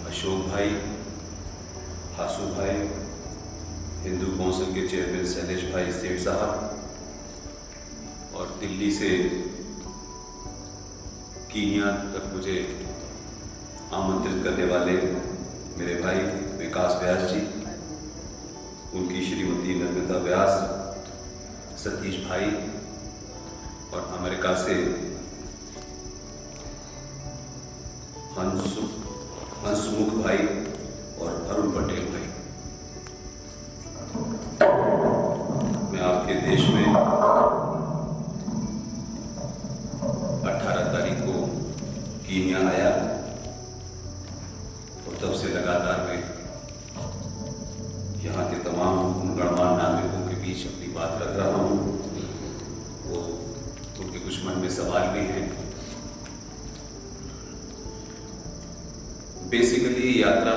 अशोक भाई, हासू भाई, हिंदू काउंसिल के चेयरमैन शैलेश भाई सेठ साहब और दिल्ली से कीनिया तक मुझे आमंत्रित करने वाले मेरे भाई विकास व्यास जी, उनकी श्रीमती नर्मदा व्यास, सतीश भाई और अमेरिका से हंसमुख भाई और अरुण पटेल भाई। मैं आपके देश में 18 तारीख को कीनिया आया और तब से लगातार मैं यहाँ के तमाम गणमान्य नागरिकों के बीच अपनी बात रख रहा हूँ। वो उनके कुछ मन में सवाल भी हैं। बेसिकली यात्रा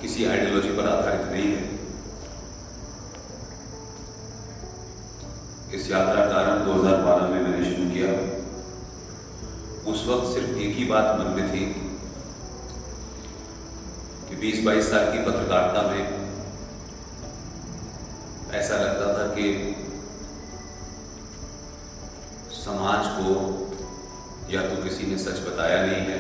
किसी आइडियोलॉजी पर आधारित नहीं है। इस यात्रा का आरंभ 2012 में मैंने शुरू किया। उस वक्त सिर्फ एक ही बात मन में थी कि 20-22 साल की पत्रकारिता में ऐसा लगता था कि समाज को या तो किसी ने सच बताया नहीं है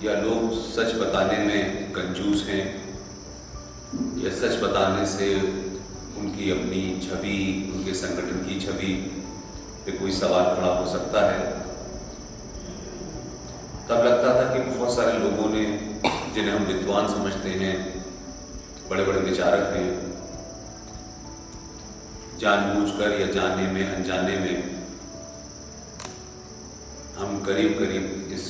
या लोग सच बताने में कंजूस हैं या सच बताने से उनकी अपनी छवि, उनके संगठन की छवि पे कोई सवाल खड़ा हो सकता है। तब लगता था कि बहुत सारे लोगों ने, जिन्हें हम विद्वान समझते हैं, बड़े बड़े विचारक हैं, जानबूझकर या जाने में अनजाने में हम करीब करीब इस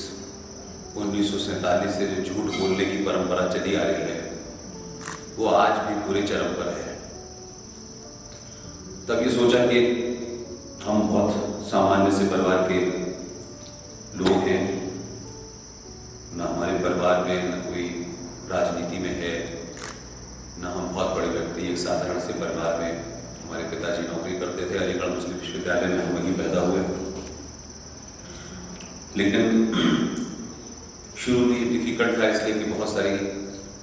1947 से जो झूठ बोलने की परंपरा चली आ रही है वो आज भी पूरे चरम पर है। तब ये सोचा कि हम बहुत सामान्य से परिवार के लोग हैं, ना हमारे परिवार में न कोई राजनीति में है, ना हम बहुत बड़े व्यक्ति, एक साधारण से परिवार में। हमारे पिताजी नौकरी करते थे, अलीगढ़ मुस्लिम विश्वविद्यालय में हम वहीं पैदा हुए। लेकिन शुरू में डिफिकल्ट था इसलिए कि बहुत सारी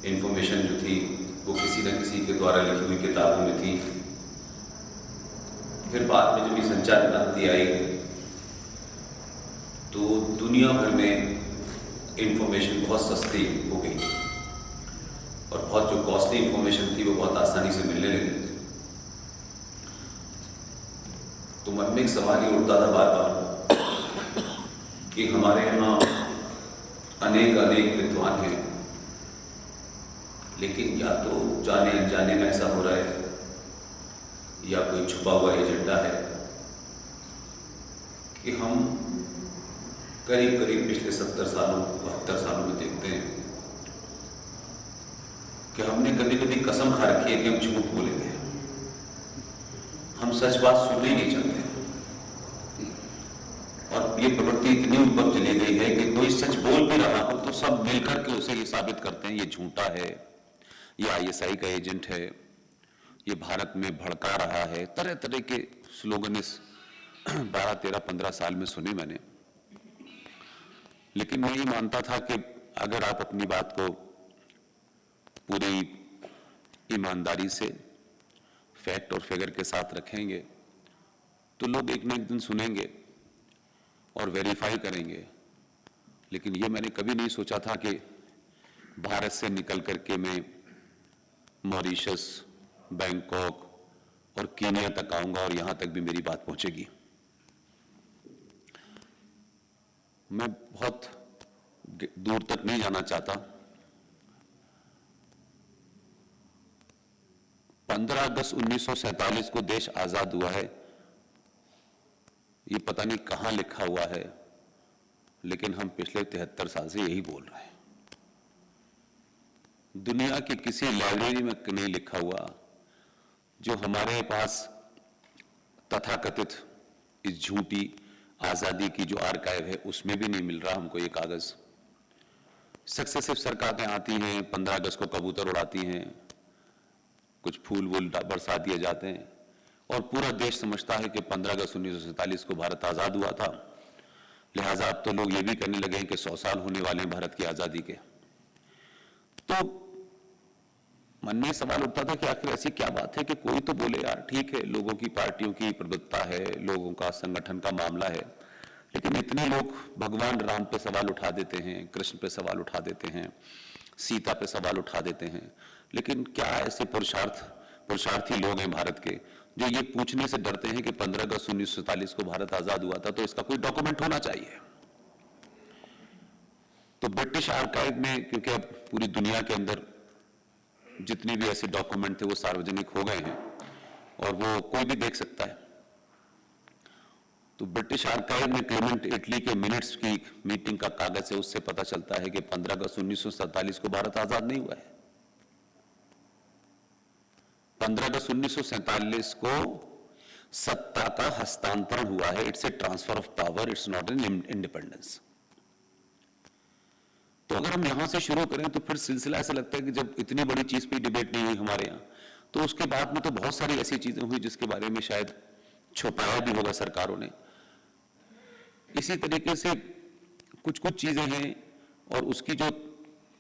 इंफॉर्मेशन जो थी वो किसी न किसी के द्वारा लिखी हुई किताबों में थी। फिर बाद में जब ये संचार क्रांति आई तो दुनिया भर में इंफॉर्मेशन बहुत सस्ती हो गई और बहुत जो कॉस्टली इंफॉर्मेशन थी वो बहुत आसानी से मिलने लगी। तो मन में एक सवाल ही उठता था बार बार कि हमारे यहाँ अनेक विद्वान हैं, लेकिन या तो जाने अनजाने में ऐसा हो रहा है या कोई छुपा हुआ एजेंडा है कि हम करीब करीब पिछले 70 सालों 72 सालों में देखते हैं कि हमने कभी कभी कसम खा रखी है कि हम झूठ बोलेंगे, हम सच बात सुनना ही नहीं चाहते। और ये प्रवृत्ति इतनी ऊपर चली गई है कि कोई सच बोल भी रहा हो तो सब मिलकर के उसे ये साबित करते हैं ये झूठा है, ये ISI का एजेंट है, ये भारत में भड़का रहा है। तरह तरह के स्लोगन इस 12, 13, 15 साल में सुने मैंने। लेकिन मैं ये मानता था कि अगर आप अपनी बात को पूरी ईमानदारी से फैक्ट और फिगर के साथ रखेंगे तो लोग एक न एक दिन सुनेंगे और वेरीफाई करेंगे। लेकिन ये मैंने कभी नहीं सोचा था कि भारत से निकल करके मैं मॉरिशस, बैंकॉक और कीनिया तक आऊंगा और यहां तक भी मेरी बात पहुंचेगी। मैं बहुत दूर तक नहीं जाना चाहता। 15 अगस्त 1947 को देश आजाद हुआ है, ये पता नहीं कहां लिखा हुआ है, लेकिन हम पिछले 73 साल से यही बोल रहे हैं। दुनिया की किसी लाइब्रेरी में नहीं लिखा हुआ। जो हमारे पास तथाकथित इस झूठी आजादी की जो आर्काइव है उसमें भी नहीं मिल रहा हमको ये कागज। सक्सेसिव सरकारें आती हैं, 15 अगस्त को कबूतर उड़ाती हैं, कुछ फूल वूल बरसा दिए जाते हैं और पूरा देश समझता है कि 15 अगस्त 1947 को भारत आजाद हुआ था लिहाजा अब तो लोग ये भी कहने लगे हैं कि 100 साल होने वाले हैं भारत की आजादी के। तो मन में सवाल उठता था कि आखिर ऐसी क्या बात है कि कोई तो बोले यार ठीक है, लोगों की पार्टियों की प्रभुत्ता है, लोगों का संगठन का मामला है, लेकिन इतने लोग भगवान राम पे सवाल उठा देते हैं, कृष्ण पे सवाल उठा देते हैं, सीता पे सवाल उठा देते हैं, लेकिन क्या ऐसे पुरुषार्थी लोग हैं भारत के जो ये पूछने से डरते हैं कि 15 अगस्त 1947 को भारत आजाद हुआ था, तो इसका कोई डॉक्यूमेंट होना चाहिए। तो ब्रिटिश आर्काइव में, क्योंकि अब पूरी दुनिया के अंदर जितने भी ऐसे डॉक्यूमेंट थे वो सार्वजनिक हो गए हैं और वो कोई भी देख सकता है, तो ब्रिटिश आर्काइव में क्लेमेंट इटली के मिनट्स की मीटिंग का कागज है, उससे पता चलता है कि 15 अगस्त 1947 को भारत आजाद नहीं हुआ है। 15 अगस्त 1947 को सत्ता का हस्तांतरण हुआ है। It's a transfer of power, it's not an independence. तो अगर हम यहां से शुरू करें तो फिर सिलसिला ऐसा लगता है कि जब इतनी बड़ी चीज पे डिबेट नहीं हुई हमारे यहां, तो उसके बाद में तो बहुत सारी ऐसी चीजें हुई जिसके बारे में शायद छुपाया भी होगा सरकारों ने। इसी तरीके से कुछ कुछ चीजें हैं, और उसकी जो,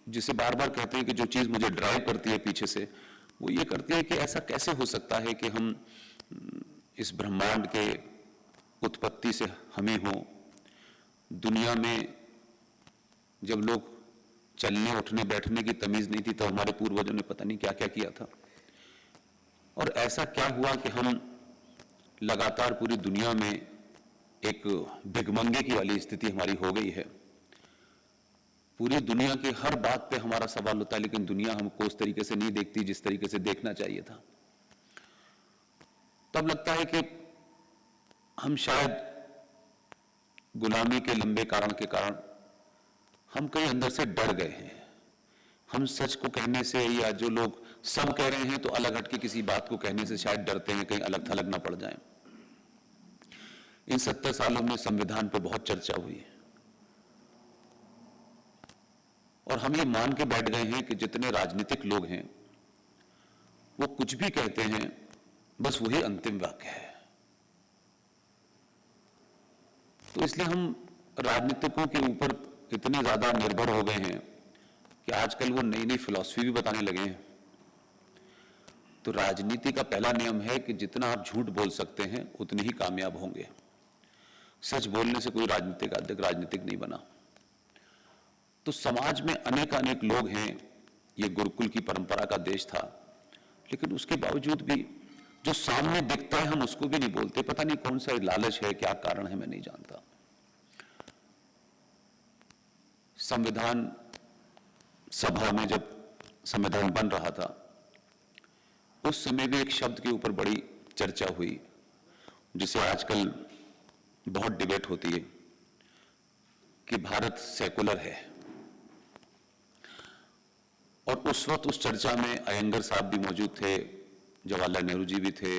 जिसे बार बार कहते हैं कि जो चीज मुझे ड्राइव करती है पीछे से, वो ये करती है कि ऐसा कैसे हो सकता है कि हम इस ब्रह्मांड के उत्पत्ति से हमें हो, दुनिया में जब लोग चलने उठने बैठने की तमीज नहीं थी तो हमारे पूर्वजों ने पता नहीं क्या क्या किया था, और ऐसा क्या हुआ कि हम लगातार पूरी दुनिया में एक भिगमंगे की वाली स्थिति हमारी हो गई है। पूरी दुनिया की हर बात पे हमारा सवाल होता है, लेकिन दुनिया हमको उस तरीके से नहीं देखती जिस तरीके से देखना चाहिए था। तब लगता है कि हम शायद गुलामी के लंबे कारण के कारण हम कहीं अंदर से डर गए हैं। हम सच को कहने से, या जो लोग सब कह रहे हैं तो अलग हटके किसी बात को कहने से शायद डरते हैं कहीं अलग थलग ना पड़ जाए। इन 70 सालों में संविधान पे बहुत चर्चा हुई है, और हम ये मान के बैठ गए हैं कि जितने राजनीतिक लोग हैं वो कुछ भी कहते हैं, बस वही अंतिम वाक्य है। तो इसलिए हम राजनीतिकों के ऊपर इतने ज्यादा निर्भर हो गए हैं कि आजकल वो नई नई फिलॉसफी भी बताने लगे हैं। तो राजनीति का पहला नियम है कि जितना आप झूठ बोल सकते हैं उतने ही कामयाब होंगे। सच बोलने से कोई राजनीतिक नहीं बना। तो समाज में अनेक लोग हैं, ये गुरुकुल की परंपरा का देश था, लेकिन उसके बावजूद भी जो सामने दिखता है हम उसको भी नहीं बोलते। पता नहीं कौन सा लालच है, क्या कारण है, मैं नहीं जानता। संविधान सभा में जब संविधान बन रहा था उस समय भी एक शब्द के ऊपर बड़ी चर्चा हुई, जिसे आजकल बहुत डिबेट होती है कि भारत सेकुलर है। और उस वक्त उस चर्चा में अयंगर साहब भी मौजूद थे, जवाहरलाल नेहरू जी भी थे,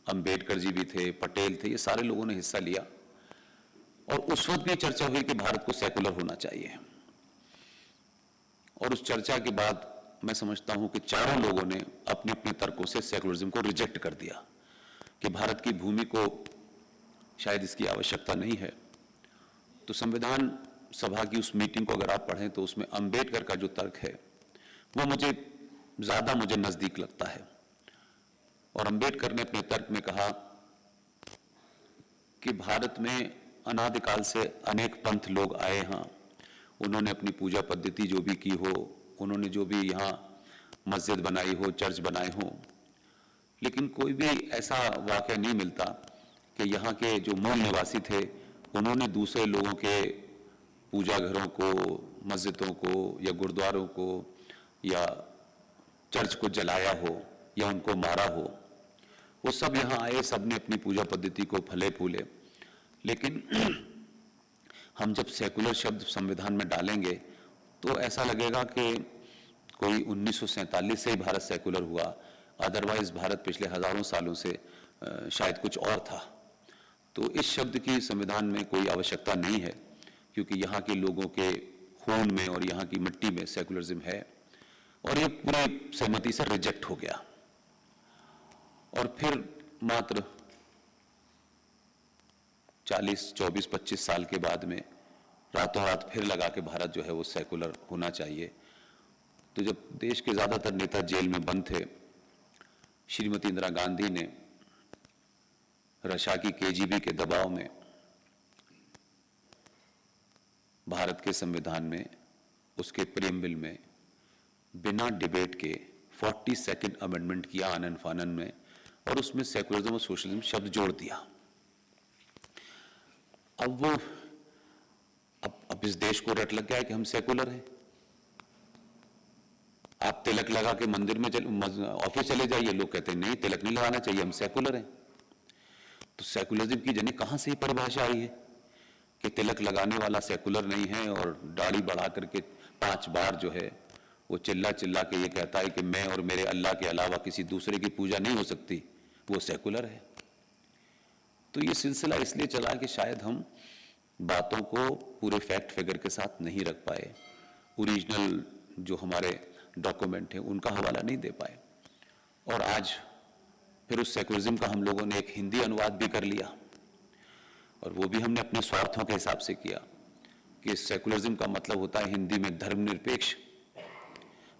अंबेडकर जी भी थे, पटेल थे, ये सारे लोगों ने हिस्सा लिया। और उस वक्त भी चर्चा हुई कि भारत को सेकुलर होना चाहिए। और उस चर्चा के बाद मैं समझता हूं कि चारों लोगों ने अपने अपने तर्कों से सेकुलरिज्म को रिजेक्ट कर दिया कि भारत की भूमि को शायद इसकी आवश्यकता नहीं है। तो संविधान सभा की उस मीटिंग को अगर आप पढ़ें तो उसमें अंबेडकर का जो तर्क है वो मुझे नजदीक लगता है। और अंबेडकर ने अपने तर्क में कहा कि भारत में अनादिकाल से अनेक पंथ लोग आए हैं, उन्होंने अपनी पूजा पद्धति जो भी की हो, उन्होंने जो भी यहाँ मस्जिद बनाई हो, चर्च बनाए हो, लेकिन कोई भी ऐसा वाक़या नहीं मिलता कि यहाँ के जो मूल निवासी थे उन्होंने दूसरे लोगों के पूजा घरों को, मस्जिदों को या गुरुद्वारों को या चर्च को जलाया हो या उनको मारा हो। वो सब यहाँ आए, सब ने अपनी पूजा पद्धति को फले फूले। लेकिन हम जब सेकुलर शब्द संविधान में डालेंगे तो ऐसा लगेगा कि कोई 1947 से ही भारत सेकुलर हुआ, अदरवाइज भारत पिछले हजारों सालों से शायद कुछ और था। तो इस शब्द की संविधान में कोई आवश्यकता नहीं है, क्योंकि यहाँ के लोगों के खून में और यहाँ की मिट्टी में सेकुलरिज्म है। और ये पूरी सहमति से रिजेक्ट हो गया। और फिर मात्र 40, 24, 25 साल के बाद में रातों रात फिर लगा के भारत जो है वो सेकुलर होना चाहिए। तो जब देश के ज़्यादातर नेता जेल में बंद थे, श्रीमती इंदिरा गांधी ने रशिया की केजीबी के दबाव में भारत के संविधान में, उसके प्रीएम्बल में बिना डिबेट के 42nd अमेंडमेंट किया आनन फानन में, और उसमें सेकुलरिज्म और सोशलिज्म शब्द जोड़ दिया। अब इस देश को रट लग गया है कि हम सेकुलर हैं। आप तिलक लगा के मंदिर में ऑफिस चले जाइए, लोग कहते हैं नहीं तिलक नहीं लगाना चाहिए, हम सेकुलर हैं। तो सेकुलरिज्म की जाने कहां से परिभाषा आई है कि तिलक लगाने वाला सेकुलर नहीं है, और दाढ़ी बढ़ा करके 5 बार जो है वो चिल्ला चिल्ला के ये कहता है कि मैं और मेरे अल्लाह के अलावा किसी दूसरे की पूजा नहीं हो सकती, वो सेकुलर है। तो ये सिलसिला इसलिए चला कि शायद हम बातों को पूरे फैक्ट फिगर के साथ नहीं रख पाए, ओरिजिनल जो हमारे डॉक्यूमेंट हैं उनका हवाला नहीं दे पाए। और आज फिर उस सेकुलरिज्म का हम लोगों ने एक हिंदी अनुवाद भी कर लिया, और वो भी हमने अपने स्वार्थों के हिसाब से किया कि सेकुलरिज्म का मतलब होता है हिंदी में धर्मनिरपेक्ष।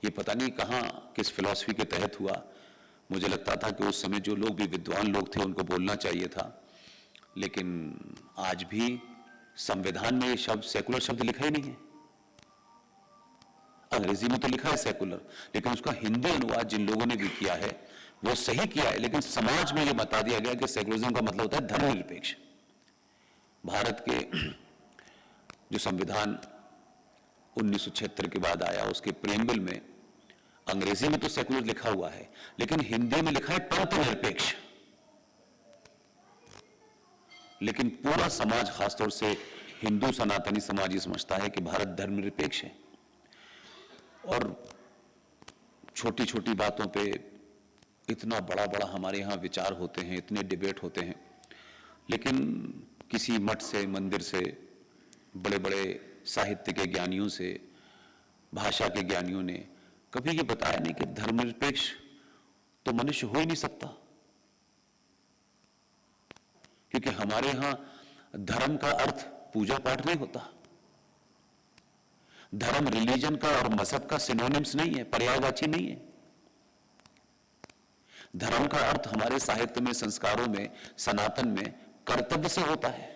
ये पता नहीं कहाँ किस फिलॉसफी के तहत हुआ। मुझे लगता था कि उस समय जो लोग भी विद्वान लोग थे उनको बोलना चाहिए था, लेकिन आज भी संविधान में ये शब्द सेकुलर शब्द लिखा ही नहीं है। अंग्रेजी में तो लिखा है सेकुलर, लेकिन उसका हिंदी अनुवाद जिन लोगों ने भी किया है वो सही किया है, लेकिन समाज में ये बता दिया गया कि सेकुलरिज्म का मतलब होता है धर्मनिरपेक्ष। भारत के जो संविधान 1976 के बाद आया, उसके प्रीएम्बल में अंग्रेजी में तो सेकुलर लिखा हुआ है, लेकिन हिंदी में लिखा है पंथ निरपेक्ष। लेकिन पूरा समाज, खासतौर से हिंदू सनातनी समाज, ये समझता है कि भारत धर्मनिरपेक्ष है, और छोटी छोटी बातों पे इतना बड़ा बड़ा हमारे यहाँ विचार होते हैं, इतने डिबेट होते हैं, लेकिन किसी मठ से, मंदिर से, बड़े बड़े साहित्य के ज्ञानियों से, भाषा के ज्ञानियों ने कभी ये बताया नहीं कि धर्मनिरपेक्ष तो मनुष्य हो ही नहीं सकता। क्योंकि हमारे यहां धर्म का अर्थ पूजा पाठ नहीं होता। धर्म रिलीजन का और मजहब का सिनोनिम्स नहीं है, पर्यायवाची नहीं है। धर्म का अर्थ हमारे साहित्य में, संस्कारों में, सनातन में कर्तव्य से होता है।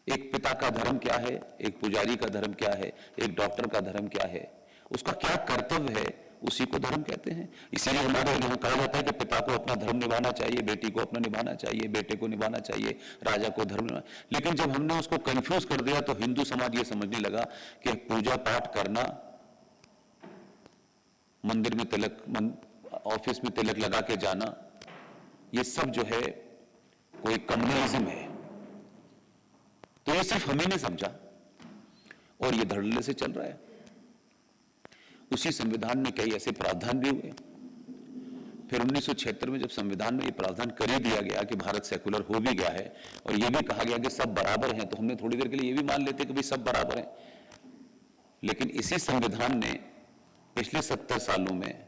एक पिता का धर्म क्या है, एक पुजारी का धर्म क्या है, एक डॉक्टर का धर्म क्या है, उसका क्या कर्तव्य है, उसी को धर्म कहते हैं। इसीलिए हमारे यहाँ कहा जाता है कि पिता को अपना धर्म निभाना चाहिए, बेटी को अपना निभाना चाहिए, बेटे को निभाना चाहिए, राजा को धर्म निभाना। लेकिन जब हमने उसको कंफ्यूज कर दिया तो हिंदू समाज ये समझने लगा कि पूजा पाठ करना, मंदिर में तिलक, ऑफिस में तिलक लगा के जाना, ये सब जो है कोई कम्युनलिज्म है। तो ये सिर्फ हमें नहीं समझा, और ये धड़ल्ले से चल रहा है। उसी संविधान में कई ऐसे प्रावधान भी हुए। फिर 1976 में जब संविधान में ये प्रावधान कर ही दिया गया कि भारत सेकुलर हो भी गया है, और ये भी कहा गया कि सब बराबर हैं, तो हमने थोड़ी देर के लिए ये भी मान लेते कि भाई सब बराबर हैं। लेकिन इसी संविधान ने पिछले 70 सालों में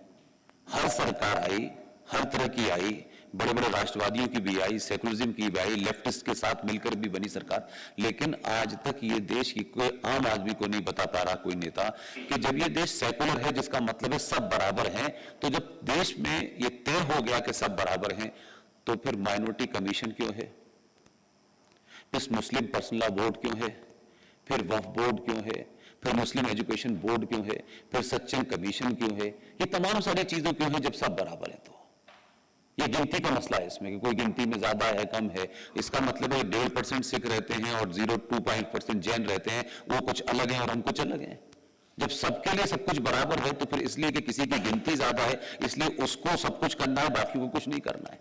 हर सरकार आई, हर तरह की आई, बड़े बड़े राष्ट्रवादियों की भी आई, सेकुलरिज्म की भी आई, लेफ्टिस्ट के साथ मिलकर भी बनी सरकार, लेकिन आज तक ये देश की कोई आम आदमी को नहीं बता पा रहा कोई नेता कि जब ये देश सेकुलर है, जिसका मतलब है सब बराबर हैं, तो जब देश में ये तय हो गया कि सब बराबर हैं, तो फिर माइनॉरिटी कमीशन क्यों है, फिर मुस्लिम पर्सनल लॉ बोर्ड क्यों है, फिर वक्फ बोर्ड क्यों है, फिर मुस्लिम एजुकेशन बोर्ड क्यों है, फिर सच्चर कमीशन क्यों है, ये तमाम सारी चीजों क्यों है जब सब बराबर है? तो ये गिनती का मसला है इसमें कि कोई गिनती में ज्यादा है, कम है। इसका मतलब है 1.5% सिख रहते हैं और 0.2% जैन रहते हैं, वो कुछ अलग है और हम कुछ अलग हैं। जब सबके लिए सब कुछ बराबर है, तो फिर इसलिए कि किसी की गिनती ज्यादा है इसलिए उसको सब कुछ करना है, बाकी को कुछ नहीं करना है।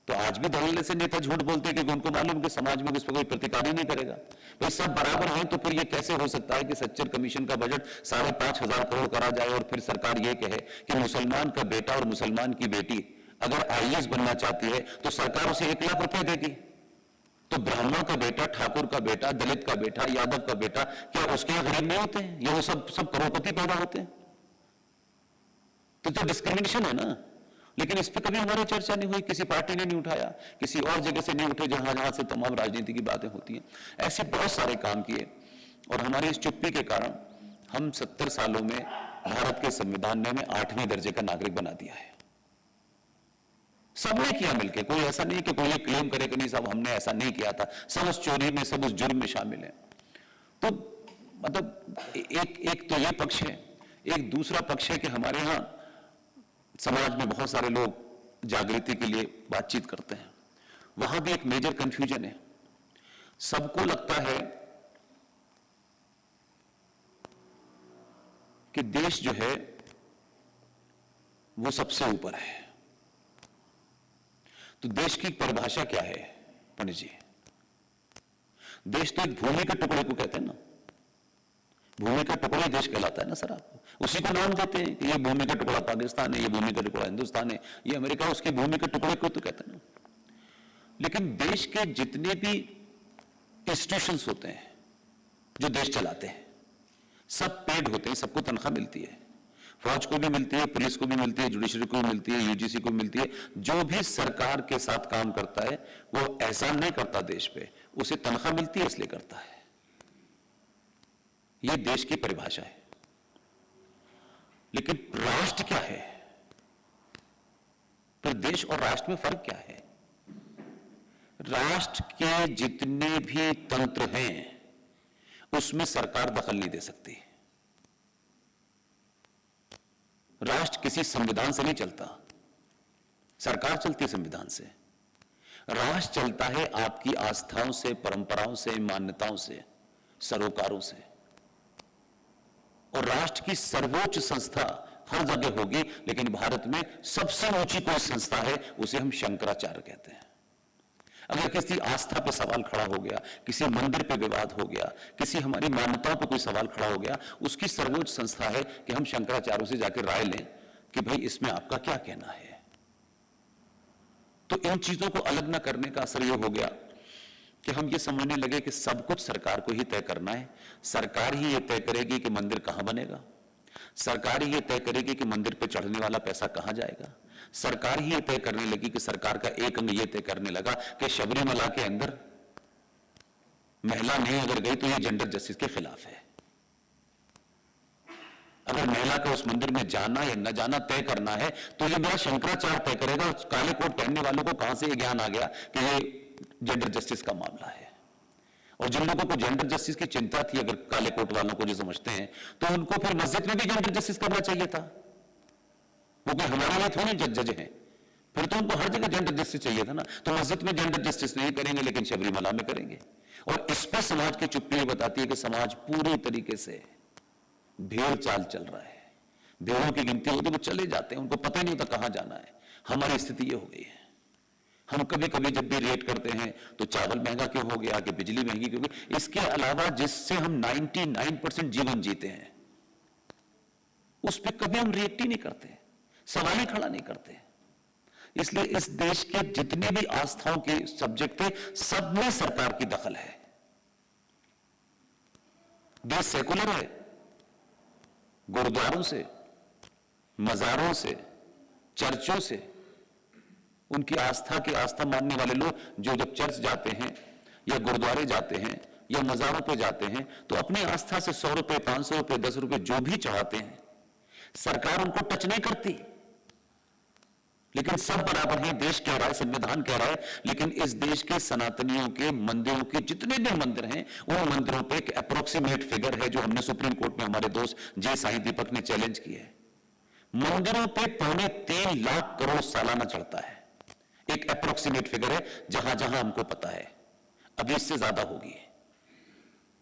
तो आज भी धड़ल्ले से नेता झूठ बोलते हैं क्योंकि उनको मालूम कि समाज में इस पर कोई प्रतिकार ही नहीं करेगा। भाई सब बराबर हैं, तो फिर ये कैसे हो सकता है कि सच्चर कमीशन का बजट 5,500 करोड़ करा जाए और फिर सरकार ये कहे कि मुसलमान का बेटा और मुसलमान की बेटी अगर आईएएस बनना चाहती है तो सरकार उसे 1 लाख रुपए देगी। तो ब्राह्मण का बेटा, ठाकुर का बेटा, दलित का बेटा, यादव का बेटा, क्या उसके यहाँ गरीब नहीं होते हैं? ये वो सब करोड़पति पैदा होते हैं। तो डिस्क्रिमिनेशन है ना। लेकिन इस पर कभी हमारी चर्चा नहीं हुई, किसी पार्टी ने नहीं उठाया, किसी और जगह से नहीं उठे जहां जहां से तमाम राजनीति की बातें होती हैं। ऐसे बहुत सारे काम किए और हमारी इस चुप्पी के कारण हम 70 सालों में भारत के संविधान ने हमें 8वें दर्जे का नागरिक बना दिया है। सबने किया मिलकर, कोई ऐसा नहीं कि कोई ये क्लेम करे कि नहीं साहब हमने ऐसा नहीं किया था, सब उस चोरी में, सब उस जुर्म में शामिल है। तो मतलब एक तो ये पक्ष है, एक दूसरा पक्ष है कि हमारे यहां समाज में बहुत सारे लोग जागृति के लिए बातचीत करते हैं, वहां भी एक मेजर कंफ्यूजन है। सबको लगता है कि देश जो है वो सबसे ऊपर है। तो देश की परिभाषा क्या है पंडित जी? देश तो एक भूमि के टुकड़े को कहते हैं ना, भूमि का टुकड़ा देश कहलाता है ना सर। आप उसी को नाम देते हैं कि ये भूमि का टुकड़ा पाकिस्तान है, ये भूमि का टुकड़ा हिंदुस्तान है, ये अमेरिका, उसके भूमि के टुकड़े को तो कहते हैं ना। लेकिन देश के जितने भी इंस्टीट्यूशंस होते हैं जो देश चलाते हैं, सब पेड होते हैं, सबको तनख्वाह मिलती है। फौज को भी मिलती है, पुलिस को भी मिलती है, जुडिशरी को भी मिलती है, यूजीसी को मिलती है। जो भी सरकार के साथ काम करता है वो एहसान नहीं करता देश पे, उसे तनख्वाह मिलती है इसलिए करता है। यह देश की परिभाषा है। लेकिन राष्ट्र क्या है? तो देश और राष्ट्र में फर्क क्या है? राष्ट्र के जितने भी तंत्र हैं उसमें सरकार दखल नहीं दे सकती। राष्ट्र किसी संविधान से नहीं चलता, सरकार चलती है संविधान से। राष्ट्र चलता है आपकी आस्थाओं से, परंपराओं से, मान्यताओं से, सरोकारों से। और राष्ट्र की सर्वोच्च संस्था हर जगह होगी, लेकिन भारत में सबसे ऊंची कोई संस्था है, उसे हम शंकराचार्य कहते हैं। अगर किसी आस्था पर सवाल खड़ा हो गया, किसी मंदिर पे विवाद हो गया, किसी हमारी मान्यताओं पर कोई सवाल खड़ा हो गया, उसकी सर्वोच्च संस्था है कि हम शंकराचार्यों से जाकर राय लें कि भाई इसमें आपका क्या कहना है। तो इन चीजों को अलग ना करने का असर यह हो गया कि हम ये समझने लगे कि सब कुछ सरकार को ही तय करना है। सरकार ही ये तय करेगी कि मंदिर कहां बनेगा, सरकार ही ये तय करेगी कि मंदिर पे चढ़ने वाला पैसा कहां जाएगा, सरकार ही ये तय करने लगी कि सरकार का एक अंग ये तय करने लगा कि शबरीमला के अंदर महिला नहीं अगर गई तो ये जेंडर जस्टिस के खिलाफ है। अगर महिला का उस मंदिर में जाना या न जाना तय करना है तो ये मेरा शंकराचार्य तय करेगा। काले कोट पहनने वालों को कहां से ये ज्ञान आ गया कि ये जेंडर जस्टिस का मामला है? और जिन लोगों को जेंडर जस्टिस की चिंता थी, अगर काले कोट वालों को जो समझते हैं, तो उनको फिर मस्जिद में भी जेंडर जस्टिस करना चाहिए था। वो कोई हमारे लिए थोड़ी जज हैं, फिर तो उनको हर जगह जेंडर जस्टिस चाहिए था ना। तो मस्जिद में जेंडर जस्टिस नहीं करेंगे, लेकिन शबरीमला में करेंगे। और इस पर समाज की चुप्पी बताती है कि समाज पूरी तरीके से भेड़ चाल चल रहा है। भेड़ों की गिनती होती है, वो चले जाते हैं, उनको पता नहीं होता कहां जाना है। हमारी स्थिति ये हो गई है। हम कभी कभी जब भी रेट करते हैं तो चावल महंगा क्यों हो गया, कि बिजली महंगी क्यों गई। इसके अलावा जिससे हम 99% जीवन जीते हैं उस पर कभी हम रिएक्ट ही नहीं करते, सवाल ही खड़ा नहीं करते। इसलिए इस देश के जितने भी आस्थाओं के सब्जेक्ट थे, सब में सरकार की दखल है। देश सेकुलर है। गुरुद्वारों से, मजारों से, चर्चों से, उनकी आस्था के आस्था मानने वाले लोग जो जब चर्च जाते हैं या गुरुद्वारे जाते हैं या मजारों पे जाते हैं तो अपनी आस्था से 100 रुपए, 500 रुपए, 10 रुपए जो भी चढ़ाते हैं, सरकार उनको टच नहीं करती। लेकिन सब बराबर है, देश कह रहा है, संविधान कह रहा है। लेकिन इस देश के सनातनियों के मंदिरों के जितने भी मंदिर हैं, उन मंदिरों पे एक अप्रोक्सीमेट फिगर है जो हमने सुप्रीम कोर्ट में हमारे दोस्त जे साईं दीपक ने चैलेंज किया है। मंदिरों पे 3.25 लाख करोड़ सालाना चढ़ता है। एक अप्रोक्सीमेट फिगर है, जहां जहां हमको पता है, अभी इससे ज्यादा होगी।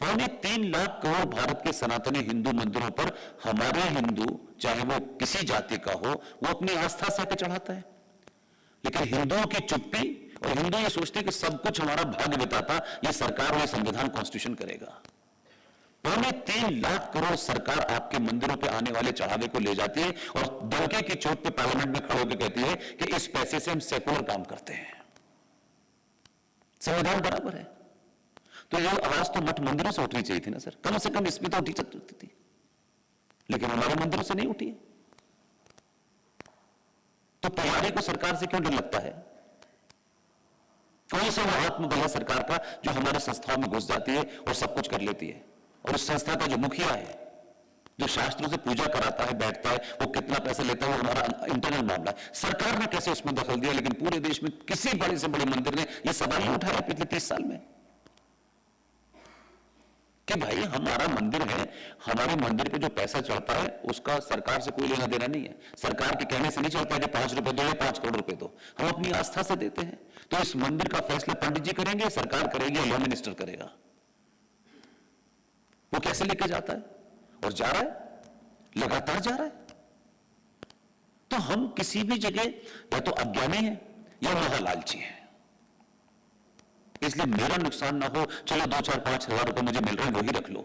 3.25 लाख करोड़ भारत के सनातनी हिंदू मंदिरों पर हमारे हिंदू, चाहे वो किसी जाति का हो, वो अपनी आस्था से चढ़ाता है। लेकिन हिंदुओं की चुप्पी, और हिंदू ये सोचते कि सब कुछ हमारा भाग्य बताता, ये सरकार और संविधान कॉन्स्टिट्यूशन करेगा। 3.25 लाख करोड़ सरकार आपके मंदिरों पे आने वाले चढ़ावे को ले जाती है और डंके की चोट पे पार्लियामेंट में खड़े होकर कहती है कि इस पैसे से हम सेकुलर काम करते हैं। संविधान बराबर है। तो ये आवाज तो मठ मंदिरों से उठनी चाहिए थी ना सर, कम से कम इसमें तो उठी सकती थी, लेकिन हमारे मंदिरों से नहीं उठी। तो पुजारी को सरकार से क्यों डर लगता है? कौन सा वो आत्मबल है सरकार का जो हमारे संस्थाओं में घुस जाती है और सब कुछ कर लेती है? और उस संस्था का जो मुखिया है, जो शास्त्रों से पूजा कराता है, बैठता है, वो कितना पैसा लेता है वो हमारा इंटरनल मामला है। सरकार ने कैसे उसमें दखल दिया? लेकिन पूरे देश में किसी बड़े से बड़े मंदिर ने यह सवाल नहीं उठाया पिछले 30 साल में कि भाई हमारा मंदिर है, हमारे मंदिर पे जो पैसा चढ़ता है उसका सरकार से कोई लेना देना नहीं है। सरकार के कहने से नहीं चलता कि 5 रुपए दो या 5 करोड़ रुपए दो, हम अपनी आस्था से देते हैं। तो इस मंदिर का फैसला पंडित जी करेंगे, सरकार करेगी, लॉ मिनिस्टर करेगा। वो कैसे लेके जाता है और जा रहा है, लगातार जा रहा है। तो हम किसी भी जगह या तो अज्ञानी है या महालालची है। इसलिए मेरा नुकसान ना हो, चलो 2, 4, 5 हजार रुपए मुझे मिल रहे हैं वही रख लो।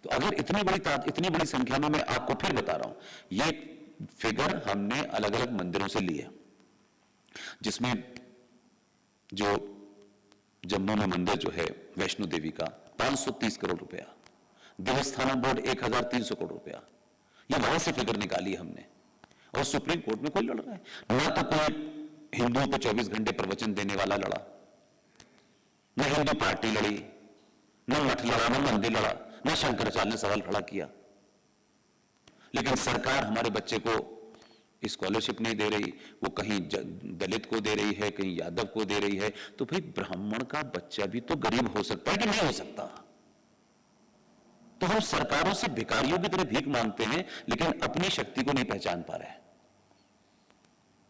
तो अगर इतनी बड़ी संख्या में, मैं आपको फिर बता रहा हूं, ये फिगर हमने अलग अलग मंदिरों से ली है, जिसमें जो जम्मू में मंदिर जो है वैष्णो देवी का 530 करोड़ रुपया, देवस्थानम बोर्ड 1300 करोड़ रुपया, ये वहां से फिगर निकाली हमने। और सुप्रीम कोर्ट में कोई लड़ रहा है? ना तो कोई हिंदुओं को 24 घंटे प्रवचन देने वाला लड़ा, न हिंदू पार्टी लड़ी, न मठ लड़ा, न मंदिर लड़ा, न शंकराचार्य ने सवाल खड़ा किया। लेकिन सरकार हमारे बच्चे को स्कॉलरशिप नहीं दे रही, वो कहीं दलित को दे रही है, कहीं यादव को दे रही है। तो भाई ब्राह्मण का बच्चा भी तो गरीब हो सकता है कि नहीं हो सकता? तो हम सरकारों से भिखारियों की तरह भीख मांगते हैं, लेकिन अपनी शक्ति को नहीं पहचान पा रहे हैं,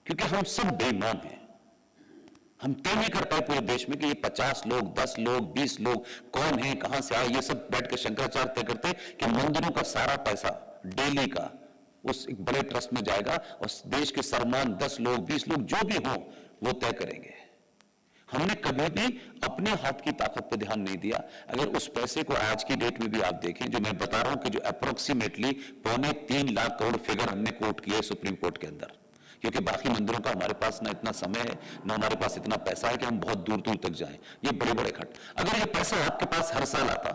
क्योंकि हम सब बेईमान हैं। हम तय नहीं कर पाए पूरे देश में कि ये 50 लोग, 10 लोग, 20 लोग कौन है, कहां से आए। ये सब बैठ के शंकराचार्य तय करते हैं कि मंदिरों का सारा पैसा डेली का उस एक बड़े ट्रस्ट में जाएगा और देश के सरमान 10 लोग, 20 लोग जो भी हों वो तय करेंगे। हमने कभी भी अपने हाथ की ताकत पर ध्यान नहीं दिया। अगर उस पैसे को आज की डेट में भी आप देखें, जो मैं बता रहा हूं कि जो अप्रोक्सीमेटली 2.25 लाख करोड़ फिगर हमने कोट किया है सुप्रीम कोर्ट के अंदर, क्योंकि बाकी मंदिरों का हमारे पास ना इतना समय है, ना हमारे पास इतना पैसा है कि हम बहुत दूर दूर तक जाएं। ये बड़े बड़े खट, अगर ये पैसा आपके पास हर साल आता,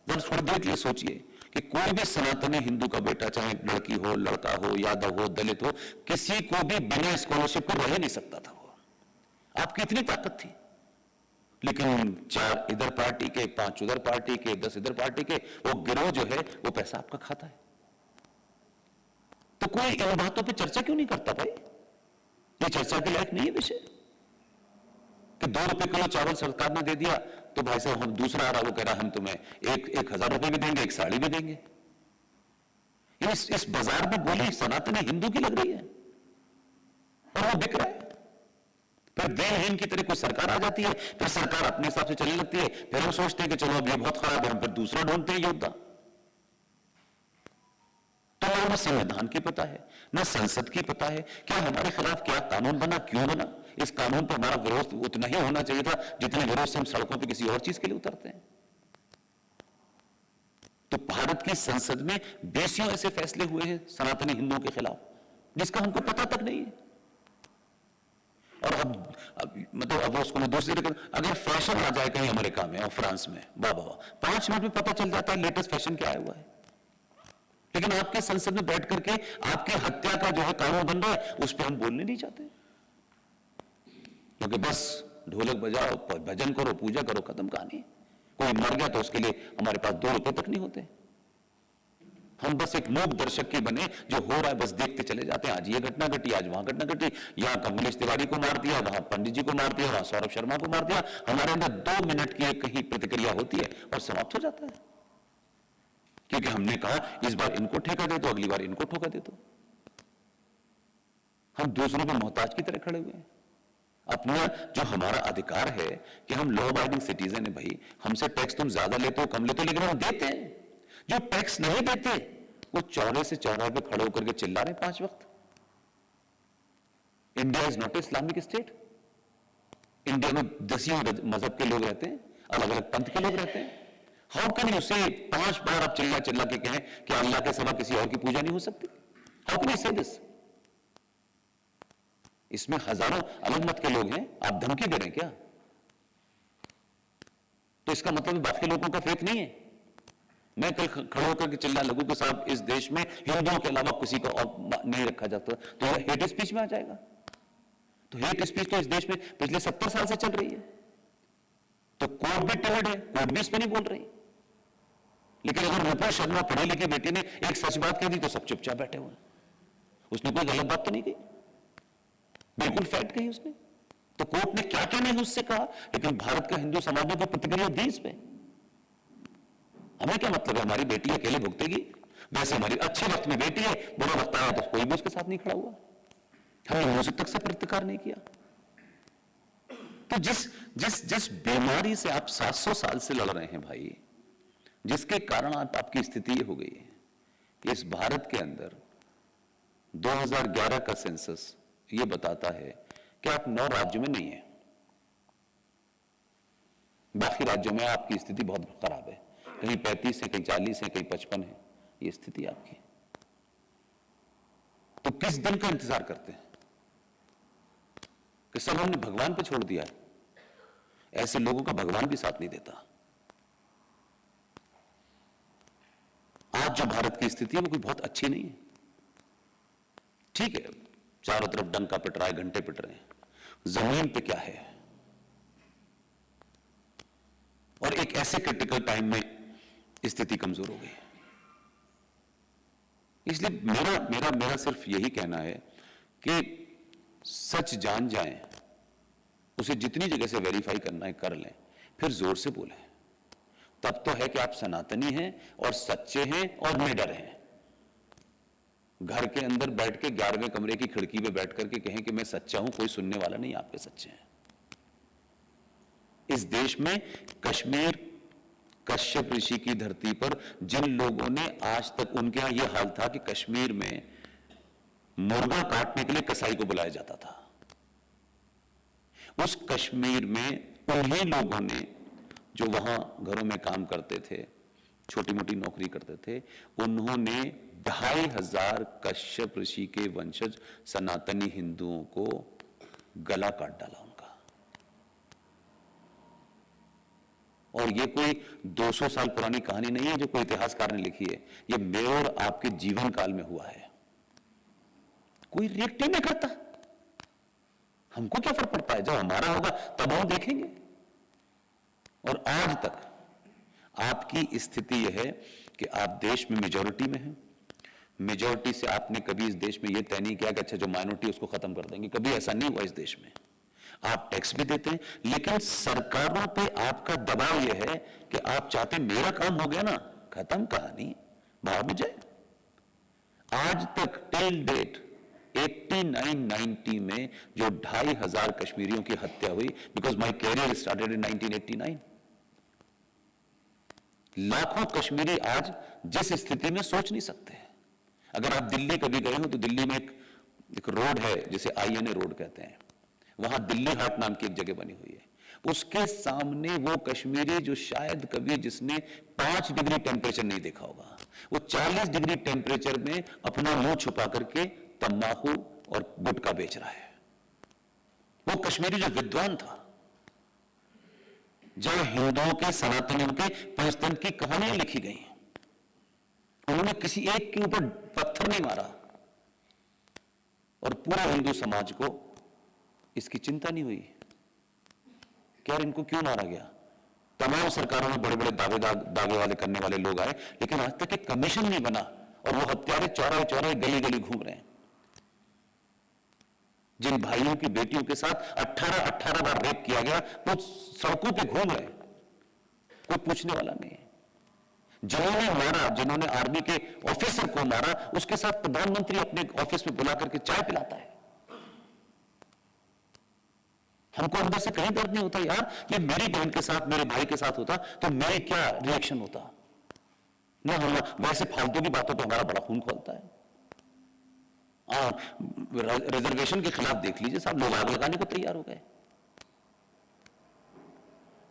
तो थोड़ी देर के लिए सोचिए कि कोई भी सनातनी हिंदू का बेटा, चाहे लड़की हो, लड़का हो, यादव हो, दलित हो, किसी को भी बिना स्कॉलरशिप को रह नहीं सकता था। वो आपकी इतनी ताकत थी। लेकिन 4 इधर पार्टी के, 5 उधर पार्टी के, 10 इधर पार्टी के, वो गिरोह जो है वो पैसा आपका खाता है। तो कोई इन बातों पे चर्चा क्यों नहीं करता भाई? ये चर्चा के लायक नहीं है विषय कि 2 रुपए किलो चावल सरकार ने दे दिया तो भाई साहब हम दूसरा आ रहा, वो कह रहा हम तुम्हें 1,000 रुपए भी देंगे, एक साड़ी भी देंगे। इस बाजार में गोली सनातनी हिंदू की लग रही है और वो बिक रहा है। फिर देनहीन की तरह कोई सरकार आ जाती है, फिर सरकार अपने हिसाब से चलने लगती है, फिर हम सोचते हैं कि चलो अब ये बहुत खराब है, हम फिर दूसरा ढूंढते हैं योद्धा। तो ना हमें संविधान की पता है, ना संसद की पता है, क्या हमारे खिलाफ क्या कानून बना, क्यों बना। इस कानून पर हमारा विरोध उतना ही होना चाहिए था जितने विरोध से हम सड़कों पर किसी और चीज के लिए उतरते हैं। तो भारत की संसद में 20 ऐसे फैसले हुए हैं सनातनी हिंदुओं के खिलाफ, जिसका हमको पता तक नहीं है। और अब उसको मैं दूसरी जगह, अगर फैशन आ जाए कहीं अमेरिका में और फ्रांस में, वाह 5 मिनट में पता चल जाता है लेटेस्ट फैशन क्या आया हुआ है। लेकिन आपके संसद में बैठ करके आपकी हत्या का जो है कानून बन रहा है, उस पर हम बोलने नहीं चाहते, क्योंकि बस ढोलक बजाओ, भजन करो, पूजा करो, खत्म कहानी। कोई मर गया तो उसके लिए हमारे पास 2 रुपए तक नहीं होते। हम बस एक मूक दर्शक के बने, जो हो रहा है बस देखते चले जाते हैं। आज ये घटना घटी, आज वहां घटना घटी, यहां कमलेश तिवारी को मार दिया, वहां पंडित जी को मार दिया, वहां सौरभ शर्मा को मार दिया। हमारे अंदर 2 मिनट की एक कहीं प्रतिक्रिया होती है और समाप्त हो जाता है, क्योंकि हमने कहा इस बार इनको ठेका दे दो, अगली बार इनको ठोका दे दो। हम दूसरों के मोहताज की तरह खड़े हुए हैं। अपना जो हमारा अधिकार है कि हम लॉ अबाइडिंग सिटीजन है, भाई हमसे टैक्स तुम ज्यादा लेते हो, कम लेते हो, लेकिन हम देते हैं। जो टैक्स नहीं देते वो चौराहे से चौराहे पे खड़े होकर के चिल्ला रहे 5 वक्त। India is not Islamic state. India में 10 मजहब के लोग रहते हैं, अलग अलग पंथ के लोग रहते हैं। हाउ कैन यू से 5 बार आप चिल्ला चिल्ला के कहें कि अल्लाह के सिवा किसी और की पूजा नहीं हो सकती? हाउ कैन यू से दिस? इसमें हजारों अलग मत के लोग हैं, आप धमकी दे रहे हैं क्या? तो इसका मतलब बाकी लोगों का फेथ नहीं है। मैं कल खड़ा होकर के चिल्ला लगूं कि साहब इस देश में हिंदुओं के अलावा किसी को और नहीं रखा जाता, तो यह हेट स्पीच में आ जाएगा। तो हेट स्पीच तो इस देश में पिछले 70 साल से चल रही है। तो कोर्ट भी टिल्ड है, कोर्ट भी इस पर नहीं बोल रही। लेकिन अगर रूपा शर्मा पढ़े लिखे बेटे ने एक सच बात कह दी तो सब चुपचाप बैठे हुए, उसने कोई गलत बात तो नहीं कही, बिल्कुल फैक्ट कही उसने। तो कोर्ट ने क्या क्या नहीं उससे कहा, लेकिन भारत का हिंदू समाज ने तो प्रतिक्रिया दी इस पे। हमें क्या मतलब है, हमारी बेटी अकेले भुगतेगी, वैसे हमारी अच्छे वक्त में बेटी है, बुरा वक्त आया तो कोई भी उसके साथ नहीं खड़ा हुआ, हमने म्यूजिक तक से प्रतिकार नहीं किया। तो जिस बीमारी से आप 700 साल से लड़ रहे हैं भाई, जिसके कारण आपकी स्थिति ये हो गई है। इस भारत के अंदर 2011 का सेंसस ये बताता है कि आप 9 राज्यों में नहीं है, बाकी राज्यों में आपकी स्थिति बहुत खराब है, कहीं 35 है, कहीं 40 है, कहीं 55 है, ये स्थिति आपकी। तो किस दिन का इंतजार करते हैं कि सब हमने भगवान पे छोड़ दिया है? ऐसे लोगों का भगवान भी साथ नहीं देता। आज जो भारत की स्थिति है वो कोई बहुत अच्छी नहीं है। ठीक है, चारों तरफ डंका पिट रहा है, घंटे पिट रहे हैं, जमीन पे क्या है? और एक ऐसे क्रिटिकल टाइम में स्थिति कमजोर हो गई। इसलिए मेरा मेरा मेरा सिर्फ यही कहना है कि सच जान जाएं, उसे जितनी जगह से वेरीफाई करना है कर लें, फिर जोर से बोलें। तब तो है कि आप सनातनी हैं और सच्चे हैं और निडर हैं। घर के अंदर बैठ के 11वें कमरे की खिड़की पे बैठ करके कहें कि मैं सच्चा हूं, कोई सुनने वाला नहीं, आपके सच्चे हैं। इस देश में कश्मीर, कश्यप ऋषि की धरती पर जिन लोगों ने आज तक, उनके यहां यह हाल था कि कश्मीर में मुर्गा काटने के लिए कसाई को बुलाया जाता था। उस कश्मीर में उन्हीं लोगों ने जो वहां घरों में काम करते थे, छोटी मोटी नौकरी करते थे, उन्होंने 2500 कश्यप ऋषि के वंशज सनातनी हिंदुओं को गला काट डाला उनका। और ये कोई 200 साल पुरानी कहानी नहीं है जो कोई इतिहासकार ने लिखी है, ये मेरे और आपके जीवन काल में हुआ है। कोई रिएक्ट नहीं करता, हमको क्या फर्क पड़ता है, जब हमारा होगा तब हम देखेंगे। और आज तक आपकी स्थिति यह है कि आप देश में मेजॉरिटी में हैं। मेजॉरिटी से आपने कभी इस देश में यह तय नहीं किया कि अच्छा जो माइनॉरिटी उसको खत्म कर देंगे, कभी ऐसा नहीं हुआ इस देश में। आप टैक्स भी देते हैं, लेकिन सरकारों पे आपका दबाव यह है कि आप चाहते हैं मेरा काम हो गया ना, खत्म कहानी, भाग जाए। आज तक टिल डेट 89-90 में जो 2500 कश्मीरियों की हत्या हुई, because my career started in 1989। लाखों कश्मीरी आज जिस स्थिति में सोच नहीं सकते। अगर आप दिल्ली कभी गए हो तो दिल्ली में एक रोड है जिसे आईएनए रोड कहते हैं, वहां दिल्ली हाट नाम की एक जगह बनी हुई है। उसके सामने वो कश्मीरी जो शायद कभी जिसने 5 डिग्री टेम्परेचर नहीं देखा होगा, वो 40 डिग्री टेम्परेचर में अपना मुंह छुपा करके तंबाकू और गुटखा बेच रहा है। वो कश्मीरी जो विद्वान था, जहां हिंदुओं के, सनातनियों के पंचतंत्र की कहानियां लिखी गई, उन्होंने किसी एक के ऊपर पत्थर नहीं मारा और पूरा हिंदू समाज को इसकी चिंता नहीं हुई कि यार इनको क्यों मारा गया। तमाम सरकारों में बड़े बड़े दावे वाले करने वाले लोग आए, लेकिन आज तक एक कमीशन नहीं बना और वो हत्यारे चौराहे चौराहे गली गली घूम रहे हैं। जिन भाइयों की बेटियों के साथ 18 बार रेप किया गया, वो सड़कों पे घूम रहे हैं, कोई पूछने वाला नहीं है। जिन्होंने मारा, जिन्होंने आर्मी के ऑफिसर को मारा, उसके साथ प्रधानमंत्री अपने ऑफिस में बुला करके चाय पिलाता है। हमको अंदर से कहीं दर्द नहीं होता यार, ये मेरी बहन के साथ, मेरे भाई के साथ होता तो मेरे क्या रिएक्शन होता ना। हम वैसे फालतू की बातों पर हमारा बड़ा खून खोलता है। रिजर्वेशन के खिलाफ देख लीजिए साहब, लोग आग लगाने को तैयार हो गए।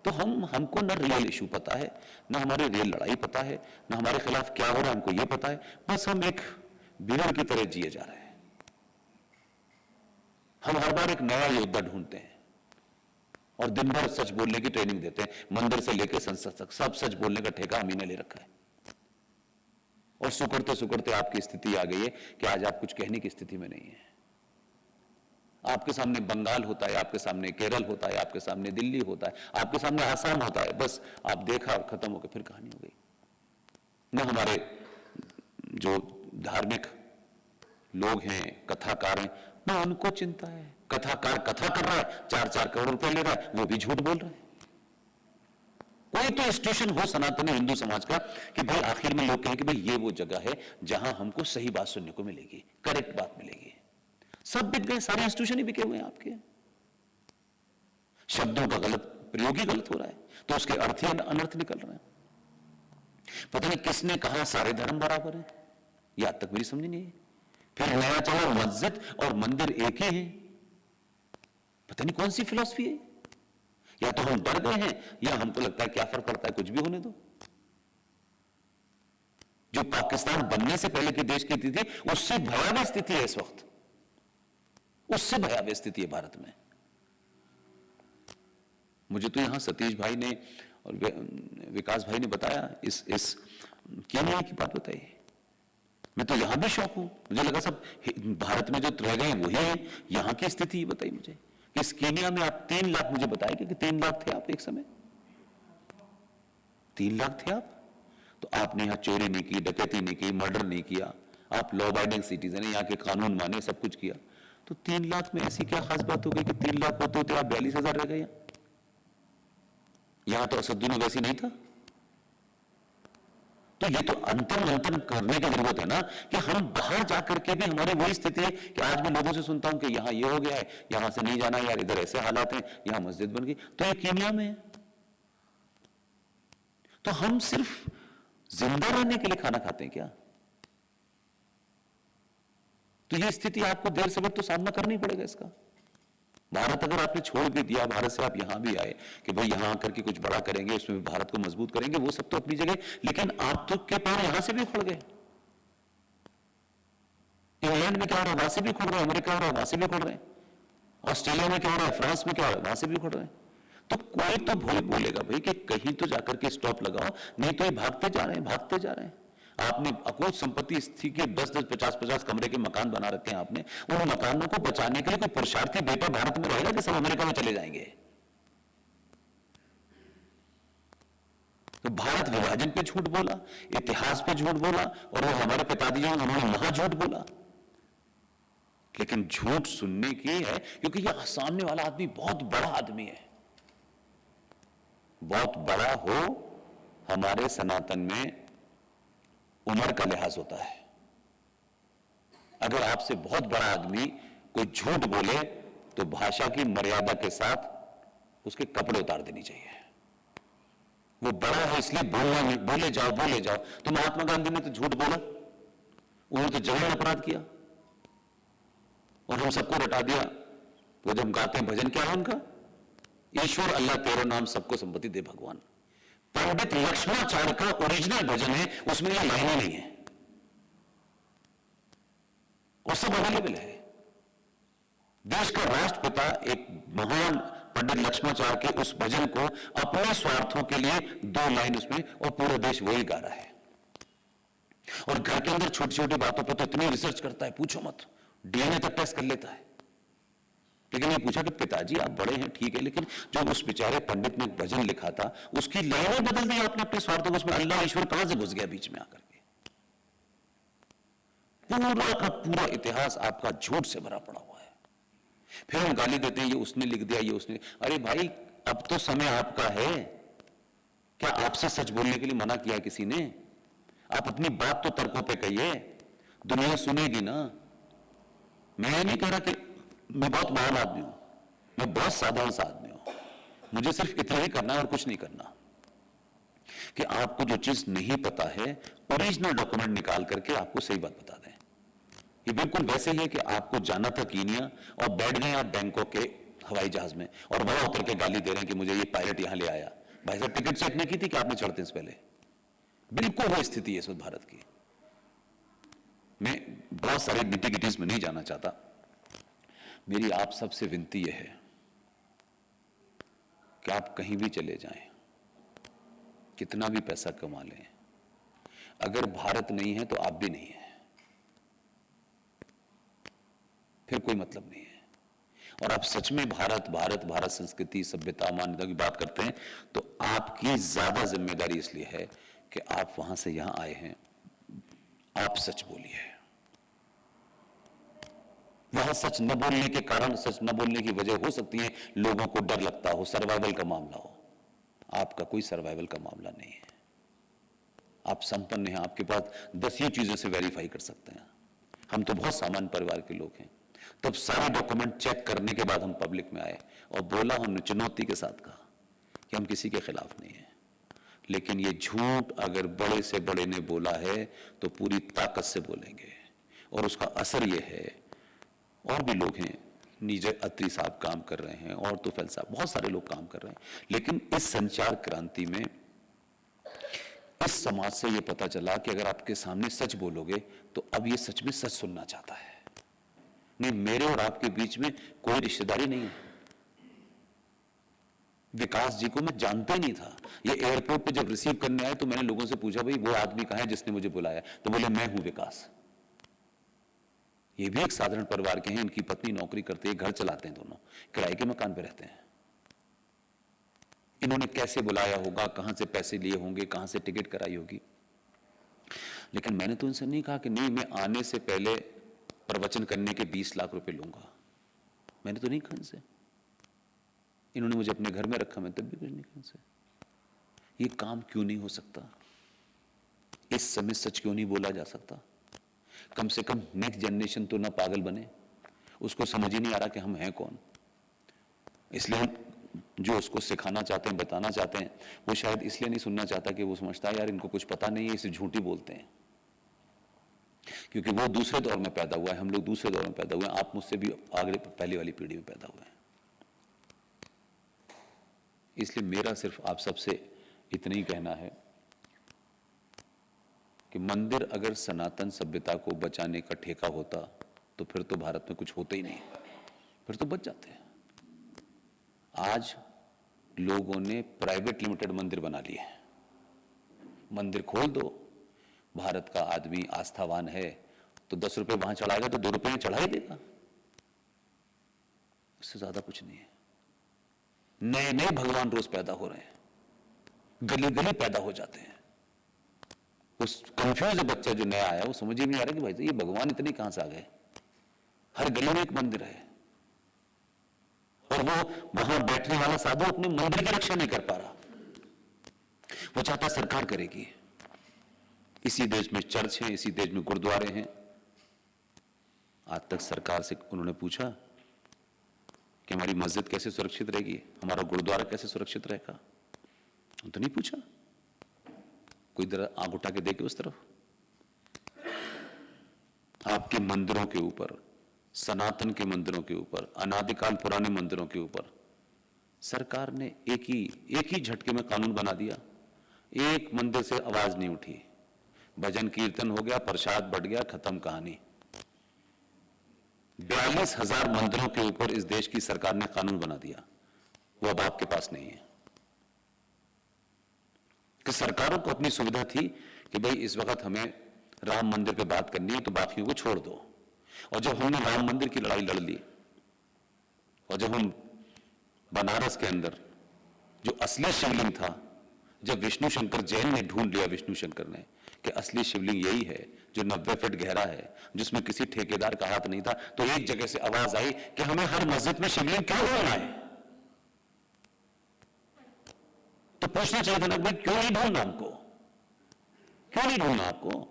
तो हमको न रियल इशू पता है, न हमारी रियल लड़ाई पता है, न हमारे खिलाफ क्या हो रहा है हमको ये पता है। बस हम एक भीड़ की तरह जिए जा रहे हैं। हम हर बार एक नया योद्धा ढूंढते हैं और दिन भर सच बोलने की ट्रेनिंग देते हैं। मंदिर से लेकर संसद तक सब सच बोलने का ठेका हम ही ने ले रखा है। और सुकड़ते सुकड़ते आपकी स्थिति आ गई है कि आज आप कुछ कहने की स्थिति में नहीं है। आपके सामने बंगाल होता है, आपके सामने केरल होता है, आपके सामने दिल्ली होता है, आपके सामने आसाम होता है, बस आप देखा और खत्म हो गए, फिर कहानी हो गई। न हमारे जो धार्मिक लोग हैं, कथाकार हैं, न उनको चिंता है। कथाकार कथा कर रहा है, 4-4 करोड़ रुपए ले रहा है, वो भी झूठ बोल रहा है। कोई तो इंस्टीट्यूशन हो सनातनी हिंदू समाज का कि भाई आखिर में लोग कहें कि भाई ये वो जगह है जहां हमको सही बात सुनने को मिलेगी, करेक्ट बात मिलेगी। सब बिक गए, सारे इंस्टीट्यूशन ही बिके हुए हैं आपके। शब्दों का गलत प्रयोग ही गलत हो रहा है, तो उसके अर्थ ही अनर्थ निकल रहे हैं। पता नहीं किसने कहा सारे धर्म बराबर है, यह आज तक मेरी समझ नहीं है। फिर नया चला मस्जिद और मंदिर एक ही है, पता नहीं कौन सी फिलॉसफी है। या तो हम डर गए हैं या हमको लगता है क्या फर्क पड़ता है, कुछ भी होने दो। जो पाकिस्तान बनने से पहले के देश की स्थिति थी, उससे भयावह स्थिति है इस वक्त, उससे भयावह स्थिति है भारत में। मुझे तो यहां सतीश भाई ने और विकास भाई ने बताया, इस केन्या की बात बताई, मैं तो यहां भी शौक हूं। मुझे लगा सब भारत में जो रह गए वही है, यहां की स्थिति बताई मुझे कि इस केन्या में आप 3 लाख, मुझे बताया कि 3 लाख थे आप एक समय, 3 लाख थे आप। तो आपने यहां चोरी नहीं की, डकैती नहीं की, मर्डर नहीं किया, आप लॉ अबाइडिंग सिटीजन है, यहां के कानून माने, सब कुछ किया। तो 3 लाख में ऐसी क्या खास बात हो गई कि 3 लाख होते होते आप 42,000 रह गए। यहां तो असदुद्दीन ओवैसी नहीं था। तो ये तो अंतर मंथन करने की जरूरत है ना, कि हम बाहर जाकर के भी हमारी वही स्थिति है कि आज मैं लोगों से सुनता हूं कि यहां ये हो गया है, यहां से नहीं जाना यार, इधर ऐसे हालात हैं, यहां मस्जिद बन गई, तो ये केन्या में है। तो हम सिर्फ जिंदा रहने के लिए खाना खाते हैं क्या? तो ये स्थिति आपको देर से वक्त तो सामना करना ही पड़ेगा इसका। भारत अगर आपने छोड़ भी दिया, भारत से आप यहां भी आए कि भाई यहां आकर के कुछ बड़ा करेंगे, उसमें भी भारत को मजबूत करेंगे, वो सब तो अपनी जगह, लेकिन आप तो के पैर यहां से भी उखड़ गए। इंग्लैंड में क्या हो रहा है, वहां से भी उखड़ रहे हैं, अमेरिका हो रहा है, वहां से भी उखड़ रहे हैं, ऑस्ट्रेलिया में क्या हो रहा है, फ्रांस में क्या हो रहा है, वहां से भी उखड़ रहे हैं। तो कोई तो भूल बोलेगा भाई कि कहीं तो जाकर के स्टॉप लगाओ, नहीं तो ये भागते जा रहे हैं, भागते जा रहे हैं। आपने अकुत संपत्ति स्थिति के 10-10, 50-50 कमरे के मकान बना रखे हैं आपने, उन मकानों को बचाने के लिए कोई पुरुषार्थी बेटा भारत में रहेगा कि सब अमेरिका में चले जाएंगे? तो भारत विभाजन पे झूठ बोला, इतिहास पे झूठ बोला, और वो हमारे पिताजी हैं उन्होंने महा झूठ बोला। लेकिन झूठ सुनने की है, क्योंकि ये सामने वाला आदमी बहुत बड़ा आदमी है, बहुत बड़ा हो। हमारे सनातन में उम्र का लिहाज होता है। अगर आपसे बहुत बड़ा आदमी कोई झूठ बोले तो भाषा की मर्यादा के साथ उसके कपड़े उतार देनी चाहिए। वो बड़ा है इसलिए बोलना नहीं, बोले जाओ बोले जाओ। तो महात्मा गांधी ने तो झूठ बोला, उन्होंने तो जघन्य अपराध किया और हम सबको रटा दिया। वो जब गाते हैं भजन, क्या है उनका, ईश्वर अल्लाह तेरो नाम सबको संपत्ति दे भगवान। पंडित लक्ष्मणाचार्य का ओरिजिनल भजन है, उसमें यह लाइनें नहीं है और सब अवेलेबल है। देश का राष्ट्रपिता एक महान पंडित लक्ष्मणाचार्य के उस भजन को अपने स्वार्थों के लिए 2 लाइन उसमें, और पूरा देश वही गा रहा है। और घर के अंदर छोटी छोटी बातों पर तो इतनी रिसर्च करता है, पूछो मत, डीएनए तक टेस्ट कर लेता है। लेकिन ये पूछा कि पिताजी आप बड़े हैं ठीक है, लेकिन जो उस बेचारे पंडित ने भजन लिखा था उसकी लाइनें बदल दी आपने अपने स्वार्थों को, उसमें अल्लाह ईश्वर कहां से घुस गया बीच में आकर के? पूरा का पूरा इतिहास आपका झूठ से भरा पड़ा हुआ है। फिर हम गाली देते हैं ये उसने लिख दिया, ये उसने। अरे भाई अब तो समय आपका है, क्या आपसे सच बोलने के लिए मना किया है किसी ने? आप अपनी बात तो तर्कों पे कहिए, दुनिया सुनेगी ना। मैं नहीं कह रहा कि मैं बहुत महान आदमी हूं, मैं बहुत साधारण सा आदमी हूं। मुझे सिर्फ इतना ही करना है और कुछ नहीं करना कि आपको जो चीज नहीं पता है ओरिजिनल डॉक्यूमेंट निकाल करके आपको सही बात बता दें। ये बिल्कुल वैसे ही है कि आपको जाना था कीनिया और बैठ गए आप बैंकॉक के हवाई जहाज में और वहां उतर के गाली दे रहे हैं कि मुझे ये पायलट यहां ले आया। भाई साहब टिकट चेक नहीं की थी कि आपने चढ़ते से पहले? बिल्कुल वो स्थिति है इस वक्त भारत की। मैं बहुत सारे निटी-गिटीज में नहीं जाना चाहता। मेरी आप सबसे विनती यह है कि आप कहीं भी चले जाएं, कितना भी पैसा कमा लें, अगर भारत नहीं है तो आप भी नहीं है, फिर कोई मतलब नहीं है। और आप सच में भारत भारत भारत संस्कृति सभ्यता मान्यता की बात करते हैं तो आपकी ज्यादा जिम्मेदारी इसलिए है कि आप वहां से यहां आए हैं। आप सच बोलिए। वहां सच न बोलने के कारण, सच न बोलने की वजह हो सकती है लोगों को डर लगता हो, सर्वाइवल का मामला हो। आपका कोई सर्वाइवल का मामला नहीं है। आप संपन्न हैं, आपके पास 10 ही चीजों से वेरीफाई कर सकते हैं। हम तो बहुत सामान्य परिवार के लोग हैं। तब सारे डॉक्यूमेंट चेक करने के बाद हम पब्लिक में आए और बोला, हमने चुनौती के साथ कहा कि हम किसी के खिलाफ नहीं है, लेकिन ये झूठ अगर बड़े से बड़े ने बोला है तो पूरी ताकत से बोलेंगे। और उसका असर ये है, और भी लोग हैं, नीजे अत्री साहब काम कर रहे हैं और तोफैल साहब, बहुत सारे लोग काम कर रहे हैं, लेकिन इस संचार क्रांति में इस समाज से ये पता चला कि अगर आपके सामने सच बोलोगे तो अब ये सच में सच सुनना चाहता है। नहीं, मेरे और आपके बीच में कोई रिश्तेदारी नहीं है। विकास जी को मैं जानता ही नहीं था। ये एयरपोर्ट पे जब रिसीव करने आए तो मैंने लोगों से पूछा, भाई वो आदमी कहां है जिसने मुझे बुलाया? तो बोले, मैं हूं विकास। ये भी एक साधारण परिवार के हैं, इनकी पत्नी नौकरी करते हैं, घर चलाते हैं, दोनों किराए के मकान पे रहते हैं। इन्होंने कैसे बुलाया होगा, कहां से पैसे लिए होंगे, कहां से टिकट कराई होगी। लेकिन मैंने तो इनसे नहीं कहा कि नहीं, मैं आने से पहले प्रवचन करने के 20 लाख रुपए लूंगा। मैंने तो नहीं कहा इनसे। इन्होंने मुझे अपने घर में रखा, मैं तब भी कुछ नहीं कहा इनसे। ये काम क्यों नहीं हो सकता? इस समय सच क्यों नहीं बोला जा सकता? कम से कम नेक्स्ट जनरेशन तो ना पागल बने, उसको समझ ही नहीं आ रहा कि हम हैं कौन। इसलिए हम जो उसको सिखाना चाहते हैं, बताना चाहते हैं, वो शायद इसलिए नहीं सुनना चाहता कि वो समझता है यार इनको कुछ पता नहीं है, इसे झूठी बोलते हैं। क्योंकि वो दूसरे दौर में पैदा हुआ है, हम लोग दूसरे दौर में पैदा हुए हैं। आप मुझसे भी आगे पहले वाली पीढ़ी में पैदा हुए हैं। इसलिए मेरा सिर्फ आप सबसे इतना ही कहना है कि मंदिर अगर सनातन सभ्यता को बचाने का ठेका होता तो फिर तो भारत में कुछ होता ही नहीं, फिर तो बच जाते हैं। आज लोगों ने प्राइवेट लिमिटेड मंदिर बना लिए हैं। मंदिर खोल दो, भारत का आदमी आस्थावान है तो 10 रुपए वहां चढ़ाएगा तो 2 रुपए में चढ़ा ही देगा, इससे ज्यादा कुछ नहीं है। नए नए भगवान रोज पैदा हो रहे हैं, गली गली पैदा हो जाते हैं। उस कंफ्यूज बच्चा जो नया आया वो समझ ही नहीं आ रहा कि भाई ये भगवान इतने कहां से आ गए। हर गली में एक मंदिर है और वो वहां बैठने वाला साधु अपने मंदिर की रक्षा नहीं कर पा रहा, वो चाहता सरकार करेगी। इसी देश में चर्च है, इसी देश में गुरुद्वारे हैं। आज तक सरकार से उन्होंने पूछा कि हमारी मस्जिद कैसे सुरक्षित रहेगी, हमारा गुरुद्वारा कैसे सुरक्षित रहेगा? तो नहीं पूछा। कोई तरह आंख उठा के देखे उस तरफ। आपके मंदिरों के ऊपर, सनातन के मंदिरों के ऊपर, अनादिकाल पुराने मंदिरों के ऊपर सरकार ने एक ही झटके में कानून बना दिया। एक मंदिर से आवाज नहीं उठी, भजन कीर्तन हो गया, प्रसाद बढ़ गया, खत्म कहानी। 42,000 मंदिरों के ऊपर इस देश की सरकार ने कानून बना दिया, वो अब आपके पास नहीं है। कि सरकारों को अपनी सुविधा थी कि भाई इस वक्त हमें राम मंदिर पे बात करनी है तो बाकियों को छोड़ दो। और जब हमने राम मंदिर की लड़ाई लड़ ली और जब हम बनारस के अंदर जो असली शिवलिंग था, जब विष्णु शंकर जैन ने ढूंढ लिया, विष्णु शंकर ने, कि असली शिवलिंग यही है जो 90 फीट गहरा है, जिसमें किसी ठेकेदार का हाथ नहीं था, तो एक जगह से आवाज आई कि हमें हर मस्जिद में शिवलिंग क्यों ढूंढना है? तो पूछना चाहिए था ना, भाई क्यों नहीं ढूंढना हमको, क्यों नहीं ढूंढना आपको?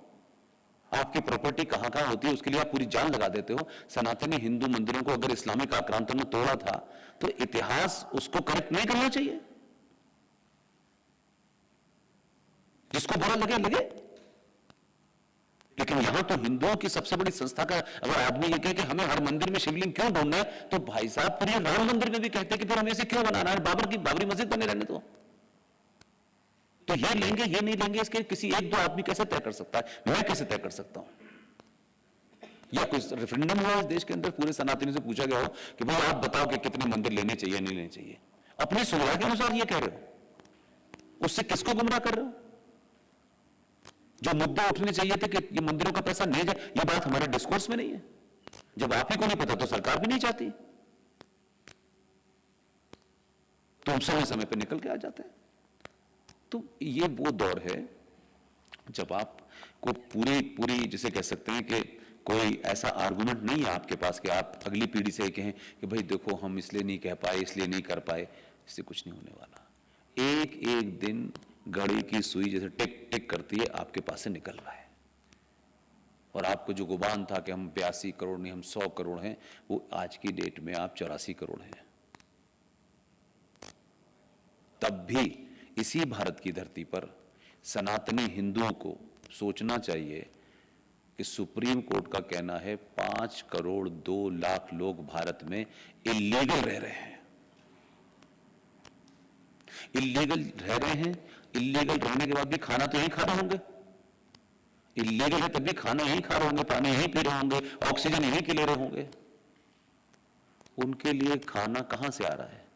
आपकी प्रॉपर्टी कहां कहां होती है उसके लिए आप पूरी जान लगा देते हो। सनातनी हिंदू मंदिरों को अगर इस्लामिक आक्रांतों ने तोड़ा था तो इतिहास उसको करेक्ट नहीं करना चाहिए। जिसको बुरा लगे लगे, लेकिन यहां तो हिंदुओं की सबसे बड़ी संस्था का अगर आदमी ये कहे कि हमें हर मंदिर में शिवलिंग क्यों ढूंढना है, तो भाई साहब फिर ये राम मंदिर में भी कहते हैं कि फिर हमें इसे क्यों बनाना है? बाबरी मस्जिद बने रहने दो। तो ये लेंगे ये नहीं लेंगे, इसके किसी एक दो आदमी कैसे तय कर सकता है? मैं कैसे तय कर सकता हूं? या कोई रेफरेंडम हुआ इस देश के अंदर, पूरे सनातनी से पूछा गया हो कि भाई आप बताओ कि कितने मंदिर लेने चाहिए नहीं लेने चाहिए? अपनी सुविधा के अनुसार ये कह रहे हो, उससे किसको गुमराह कर रहे हो? जो मुद्दे उठने चाहिए थे कि ये मंदिरों का पैसा नहीं जाए, ये बात हमारे डिस्कोर्स में नहीं है। जब आप ही को नहीं पता तो सरकार भी नहीं चाहती, तो हम समय समय पर निकल के आ जाते हैं। तो ये वो दौर है जब आपको पूरी पूरी जिसे कह सकते हैं कि कोई ऐसा आर्गुमेंट नहीं है आपके पास कि आप अगली पीढ़ी से कहें कि भाई देखो हम इसलिए नहीं कह पाए, इसलिए नहीं कर पाए। इससे कुछ नहीं होने वाला। एक एक दिन घड़ी की सुई जैसे टिक टिक करती है आपके पास से निकल रहा है, और आपको जो गुमान था कि हम 82 करोड़ नहीं हम 100 करोड़ हैं, वो आज की डेट में आप 84 करोड़ हैं। तब भी इसी भारत की धरती पर सनातनी हिंदुओं को सोचना चाहिए कि सुप्रीम कोर्ट का कहना है 5 करोड़ 2 लाख लोग भारत में इल्लीगल रह रहे हैं। इल्लीगल रह रहे हैं, इल्लीगल रहने के बाद भी खाना तो यहीं खा रहे होंगे। इल्लीगल है तब भी खाना यहीं खा रहे होंगे, पानी यहीं पी रहे होंगे, ऑक्सीजन यहीं के ले रहे होंगे। उनके लिए खाना कहां से आ रहा है?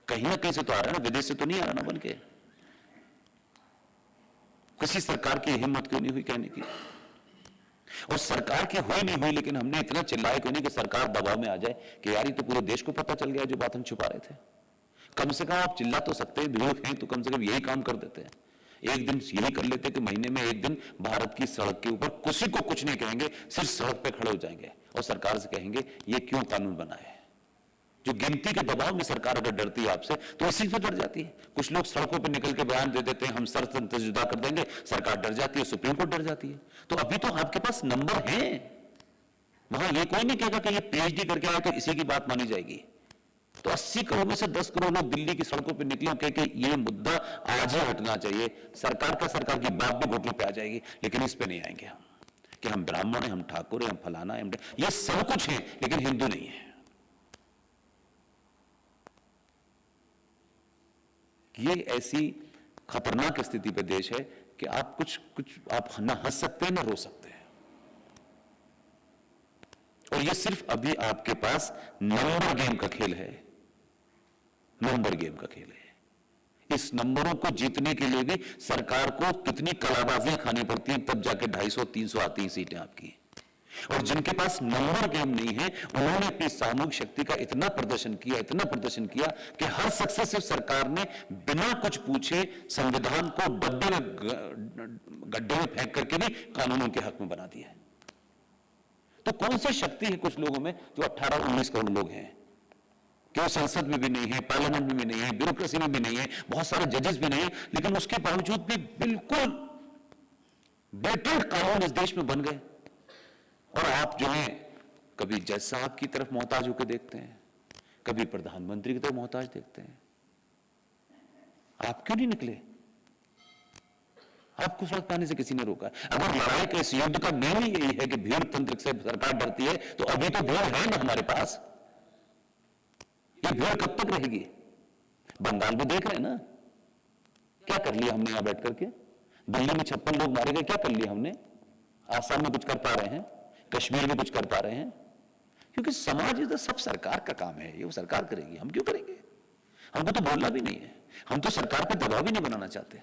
कहीं ना कहीं से तो आ रहा है ना, विदेश से तो नहीं आ रहा ना बन के। किसी सरकार की हिम्मत क्यों नहीं हुई कहने की? और सरकार की हुई नहीं हुई, लेकिन हमने इतना चिल्लाया क्यों नहीं कि सरकार दबाव में आ जाए कि यार ये तो पूरे देश को पता चल गया जो बात हम छुपा रहे थे। कम से कम आप चिल्ला तो सकते हैं, भीड़ हैं तो कम से कम यही काम कर देते हैं। एक दिन यही कर लेते कि महीने में एक दिन भारत की सड़क के ऊपर किसी को कुछ नहीं कहेंगे, सिर्फ सड़क पे खड़े हो जाएंगे और सरकार से कहेंगे ये क्यों कानून बना है। जो गिनती के दबाव में सरकार अगर डरती है आपसे तो इसी से डर जाती है। कुछ लोग सड़कों पर निकल के बयान दे देते हैं हम सर्वतंत्र जुदा कर देंगे, सरकार डर जाती है, सुप्रीम कोर्ट डर जाती है। तो अभी तो आपके पास नंबर है, वहां ये कोई नहीं कहेगा कि ये पीएचडी करके आए तो इसी की बात मानी जाएगी। तो 80 करोड़ में से 10 करोड़ लोग दिल्ली की सड़कों पर निकले कह के ये मुद्दा आज ही हटना चाहिए। सरकार की बात भी घोटने पे आ जाएगी, लेकिन इस पे नहीं आएंगे हम कि हम ब्राह्मण हैं, हम ठाकुर हैं, हम फलाना है, ये सब कुछ है लेकिन हिंदू नहीं है। ये ऐसी खतरनाक स्थिति पे देश है कि आप कुछ आप ना हंस सकते हैं ना रो सकते हैं। और ये सिर्फ अभी आपके पास नंबर गेम का खेल है, नंबर गेम का खेल है। इस नंबरों को जीतने के लिए भी सरकार को कितनी कलाबाजियां खानी पड़ती हैं, तब जाके 250-300 आती हैं सीटें आपकी। और जिनके पास नंबर गेम नहीं है उन्होंने अपनी सामूहिक शक्ति का इतना प्रदर्शन किया कि हर सक्सेसिव सरकार ने बिना कुछ पूछे संविधान को गड्ढे में फेंक करके भी कानूनों के हक में बना दिया है। तो कौन सी शक्ति है कुछ लोगों में जो 18-19 करोड़ लोग हैं कि वो संसद में भी नहीं है, पार्लियामेंट में भी नहीं है, ब्यूरोक्रेसी में भी नहीं है, बहुत सारे जजेस भी नहीं है, लेकिन उसके बावजूद भी बिल्कुल बेटर कानून इस देश में बन गए। और आप जो है कभी जज साहब की तरफ मोहताज होकर देखते हैं, कभी प्रधानमंत्री की तरफ मोहताज देखते हैं। आप क्यों नहीं निकले? आपको सड़क पे आने से किसी ने रोका? अगर लड़ाई के इस युद्ध का नियम ही यही है कि भीड़ तंत्र से सरकार डरती है, तो अभी तो भीड़ है ना हमारे पास। ये भीड़ कब तक रहेगी? बंगाल में देख रहे हैं ना क्या कर लिया हमने यहां बैठ करके। दिल्ली में 56 लोग मारे गए, क्या कर लिया हमने? आसाम में कुछ कर पा रहे हैं, कश्मीर में कुछ कर पा रहे हैं? क्योंकि समाज इधर सब सरकार का काम है, ये वो सरकार करेगी, हम क्यों करेंगे? हमको तो बोलना भी नहीं है, हम तो सरकार पर दबाव भी नहीं बनाना चाहते।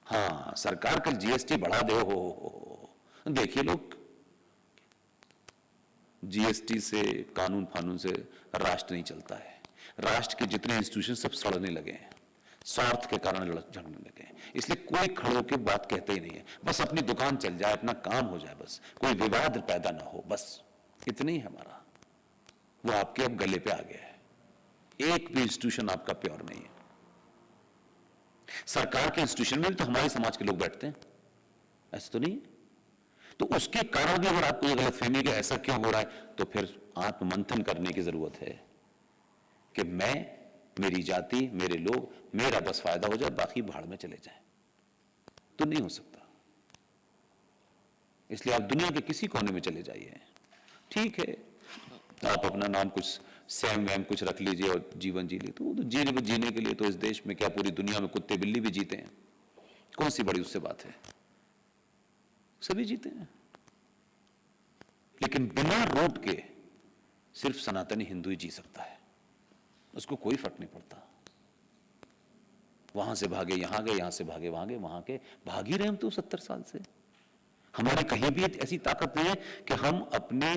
हाँ, सरकार का जीएसटी बढ़ा दे, हो देखिए लोग, जीएसटी से कानून फानून से राष्ट्र नहीं चलता है। राष्ट्र के जितने इंस्टीट्यूशन सब सड़ने लगे हैं, स्वार्थ के कारण झगड़ने लगे हैं। इसलिए कोई खड़े होकर बात कहते ही नहीं है, बस अपनी दुकान चल जाए, अपना काम हो जाए, बस कोई विवाद पैदा ना हो, बस इतनी ही हमारा। वो आपके अब गले पे आ गया है। एक भी इंस्टीट्यूशन आपका प्योर नहीं है। सरकार के इंस्टीट्यूशन में भी तो हमारे समाज के लोग बैठते हैं, ऐसा तो नहीं है। तो उसके कारण भी अगर आपको ये गलतफहमी कि ऐसा क्यों हो रहा है, तो फिर आत्ममंथन करने की जरूरत है कि मैं, मेरी जाति, मेरे लोग, मेरा बस फायदा हो जाए, बाकी भाड़ में चले जाए। तो नहीं हो सकता। इसलिए आप दुनिया के किसी कोने में चले जाइए, ठीक है, आप अपना नाम कुछ सैम वैम कुछ रख लीजिए और जीवन जी लीजिए, तो जीने के लिए तो इस देश में क्या पूरी दुनिया में कुत्ते बिल्ली भी जीते हैं, कौन सी बड़ी उससे बात है, सभी जीते हैं। लेकिन बिना रोट के सिर्फ सनातनी हिंदू ही जी सकता है, उसको कोई फर्क नहीं पड़ता। वहां से भागे यहां गए, यहां से भागे वहां गए, वहां के भाग ही रहे हम तो 70 साल से। हमारी कहीं भी ऐसी ताकत नहीं है कि हम अपने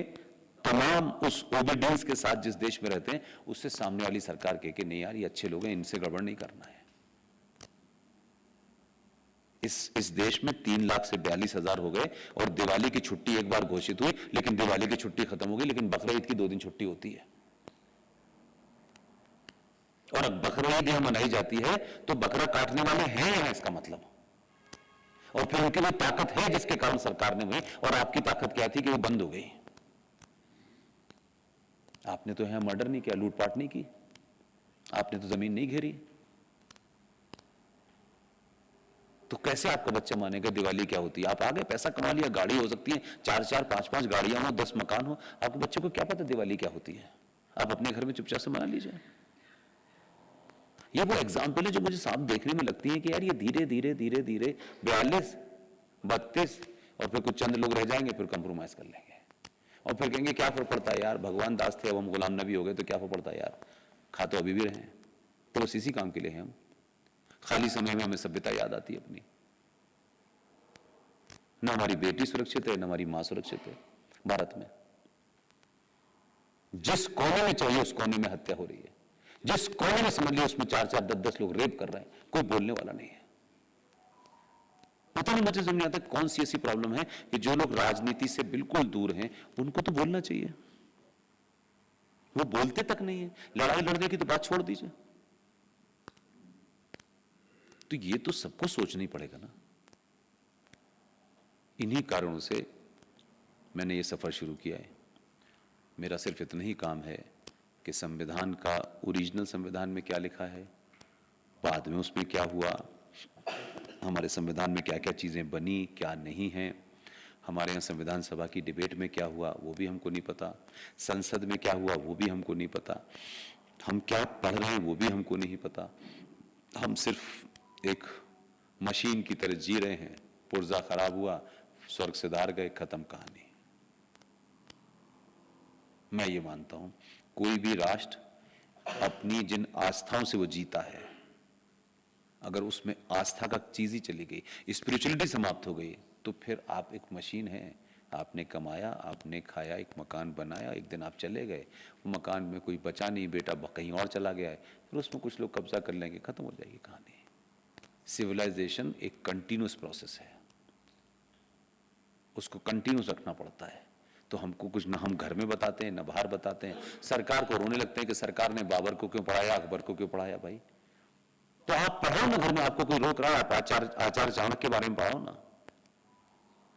तमाम उस ओबीडियंस के साथ जिस देश में रहते हैं उससे सामने वाली सरकार कहे कि नहीं यार ये अच्छे लोग हैं, इनसे गड़बड़ नहीं करना है। इस देश में 3 लाख से 42,000 हो गए और दिवाली की छुट्टी एक बार घोषित हुई, लेकिन दिवाली की छुट्टी खत्म हो गई, लेकिन बकरीद की 2 दिन छुट्टी होती है। और अब बकरीद यहां मनाई जाती है तो बकरा काटने वाले हैं यहां, इसका मतलब, और फिर उनकी वो ताकत है जिसके कारण सरकार ने हुई, और आपकी ताकत क्या थी कि वो बंद हो गई। आपने तो यहां मर्डर नहीं किया, लूटपाट नहीं की, आपने तो जमीन नहीं घेरी, तो कैसे आपका बच्चा मानेगा दिवाली क्या होती है? आप आगे पैसा कमा लिया, गाड़ी हो सकती है 4-4 5-5 गाड़ियां हो, 10 मकान हो, आपके बच्चे को क्या पता दिवाली क्या होती है? आप अपने घर में चुपचाप से मना लीजिए। ये वो एग्जाम्पल है जो मुझे साफ देखने में लगती है कि यार ये धीरे धीरे धीरे धीरे 42, 32 और फिर कुछ चंद लोग रह जाएंगे, फिर कंप्रोमाइज कर लेंगे और फिर कहेंगे क्या फर्क पड़ता है यार, भगवान दास थे अब हम गुलाम नबी हो गए तो क्या फर्क पड़ता है यार, खा तो अभी भी रहे हैं, तो बस इसी काम के लिए हैं हम। खाली समय में हमें सभ्यता याद आती है अपनी। न हमारी बेटी सुरक्षित है, न हमारी मां सुरक्षित है। भारत में जिस कोने में चाहिए उस कोने में हत्या हो रही है, जिस कोने में समझ लिया उसमें 4-4 10-10 लोग रेप कर रहे हैं, कोई बोलने वाला नहीं है। पता नहीं, मुझे समझ नहीं आता कौन सी ऐसी प्रॉब्लम है कि जो लोग राजनीति से बिल्कुल दूर हैं उनको तो बोलना चाहिए, वो बोलते तक नहीं है। लड़ाई लड़ने की तो बात छोड़ दीजिए। तो ये तो सबको सोचना ही पड़ेगा ना। इन्हीं कारणों से मैंने ये सफर शुरू किया है। मेरा सिर्फ इतना ही काम है कि संविधान का, ओरिजिनल संविधान में क्या लिखा है, बाद में उसमें क्या हुआ, हमारे संविधान में क्या क्या चीजें बनी, क्या नहीं हैं, हमारे यहाँ संविधान सभा की डिबेट में क्या हुआ वो भी हमको नहीं पता, संसद में क्या हुआ वो भी हमको नहीं पता, हम क्या पढ़ रहे हैं वो भी हमको नहीं पता। हम सिर्फ एक मशीन की तरह जी रहे हैं, पुर्जा खराब हुआ, स्वर्ग सिधार गए, खत्म कहानी। मैं ये मानता हूं कोई भी राष्ट्र अपनी जिन आस्थाओं से वो जीता है, अगर उसमें आस्था का चीज ही चली गई, स्पिरिचुअलिटी समाप्त हो गई, तो फिर आप एक मशीन हैं। आपने कमाया, आपने खाया, एक मकान बनाया, एक दिन आप चले गए, वो मकान में कोई बचा नहीं, बेटा कहीं और चला गया है, फिर उसमें कुछ लोग कब्जा कर लेंगे, खत्म हो जाएगी कहानी। सिविलाइजेशन एक कंटिन्यूअस प्रोसेस है, उसको कंटिन्यूअस रखना पड़ता है। तो हमको कुछ ना हम घर में बताते हैं ना बाहर बताते हैं। सरकार को रोने लगते हैं कि सरकार ने बाबर को क्यों पढ़ाया, अकबर को क्यों पढ़ाया। भाई तो आप पढ़ो ना, घर में आपको कोई रोक रहा है, आप आचार्य चाणक्य के बारे में पढ़ो ना।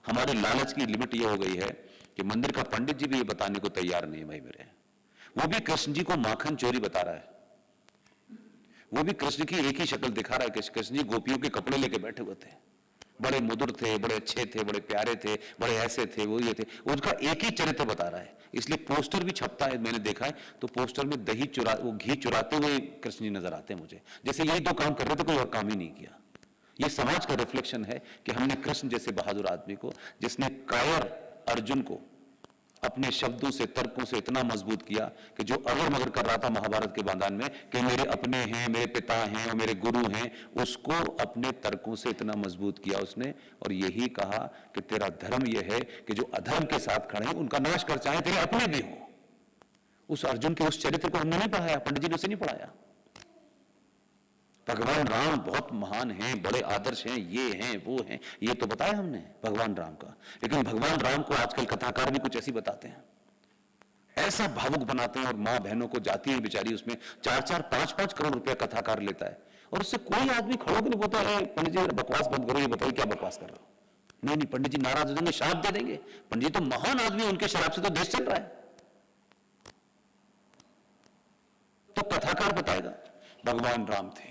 हमारे लालच की लिमिट ये हो गई है कि मंदिर का पंडित जी भी ये बताने को तैयार नहीं है भाई मेरे, वो भी कृष्ण जी को माखन चोरी बता रहा है, वो भी कृष्ण की एक ही शक्ल दिखा रहा है कि कृष्ण जी गोपियों के कपड़े लेके बैठे हुए थे, बड़े मधुर थे, बड़े अच्छे थे, बड़े प्यारे थे, बड़े ऐसे थे, वो ये थे, उसका एक ही चरित्र बता रहा है। इसलिए पोस्टर भी छपता है, मैंने देखा है, तो पोस्टर में वो घी चुराते हुए कृष्ण जी नजर आते हैं मुझे, जैसे यही दो काम कर रहे थे, कोई और काम ही नहीं किया। ये समाज का रिफ्लेक्शन है कि हमने कृष्ण जैसे बहादुर आदमी को, जिसने कायर अर्जुन को अपने शब्दों से, तर्कों से इतना मजबूत किया कि जो अगर मगर कर रहा था महाभारत के मैदान में कि मेरे अपने हैं, मेरे पिता हैं और मेरे गुरु हैं, उसको अपने तर्कों से इतना मजबूत किया उसने, और यही कहा कि तेरा धर्म यह है कि जो अधर्म के साथ खड़े हैं उनका नाश कर, चाहे तेरे अपने भी हो। उस अर्जुन के उस चरित्र को हमने नहीं पढ़ाया, पंडित जी ने उसे नहीं पढ़ाया। भगवान राम बहुत महान हैं, बड़े आदर्श हैं, ये हैं वो हैं, ये तो बताया हमने भगवान राम का। लेकिन भगवान राम को आजकल कथाकार भी कुछ ऐसी बताते हैं, ऐसा भावुक बनाते हैं, और मां बहनों को जाती है बेचारी, उसमें 4-4 5-5 करोड़ रुपया कथाकार लेता है, और उससे कोई आदमी खड़ो के नहीं बोलता है पंडित जी बकवास बंद करो, ये बताइए क्या बकवास कर रहा हो। नहीं नहीं, पंडित जी नाराज हो जाएंगे, श्राप दे देंगे। पंडित जी तो महान आदमी, उनके शराब से तो देश चल रहा है। तो कथाकार बताएगा भगवान राम थे,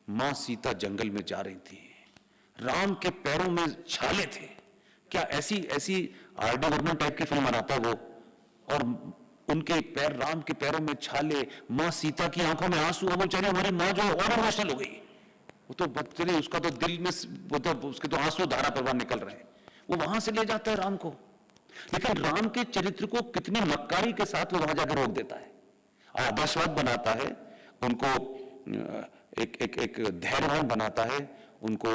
मां सीता जंगल में जा रही थी, राम के पैरों में छाले थे। क्या ऐसी आर.डी. बर्मन टाइप की फिल्म बनाता है वो, और उनके पैर, राम के पैरों में छाले, मां सीता की आंखों में आंसू, अब बेचारी हमारी मां जो और इमोशनल हो गई, वो तो बच्चे, उसका तो दिल में वो तो उसके तो आंसू धारा प्रवाह निकल रहे हैं, वो वहां से ले जाता है राम को। लेकिन राम के चरित्र को कितनी मक्कारी के साथ वो वहां जाकर रोक देता है, आदर्शवाद बनाता है, उनको एक धैर्यवान बनाता है, उनको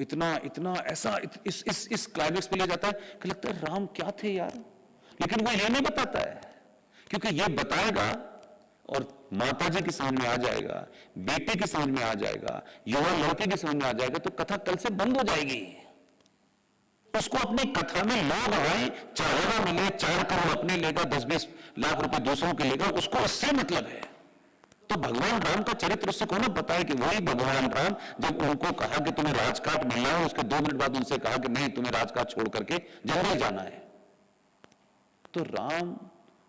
इतना इतना ऐसा इस क्लाइमेक्स पे ले जाता है कि लगता है राम क्या थे यार। लेकिन वो ये नहीं बताता है, क्योंकि ये बताएगा और माता जी की समझ में आ जाएगा, बेटे की समझ में आ जाएगा, युवा लड़के की समझ में आ जाएगा, तो कथा कल से बंद हो जाएगी। उसको अपनी कथा में लोग आए, चाहेगा मिले, 4 करोड़ अपने लेगा, 10-20 लाख रुपए दूसरों के लेगा, उसको उससे मतलब है। तो भगवान राम का चरित्र उससे कौन बताया कि वही भगवान राम जब उनको कहा कि तुम्हें राजकाट मिलना है, उसके 2 मिनट बाद उनसे कहा कि नहीं, तुम्हें राजकाट छोड़ करके जंगल जाना है। तो राम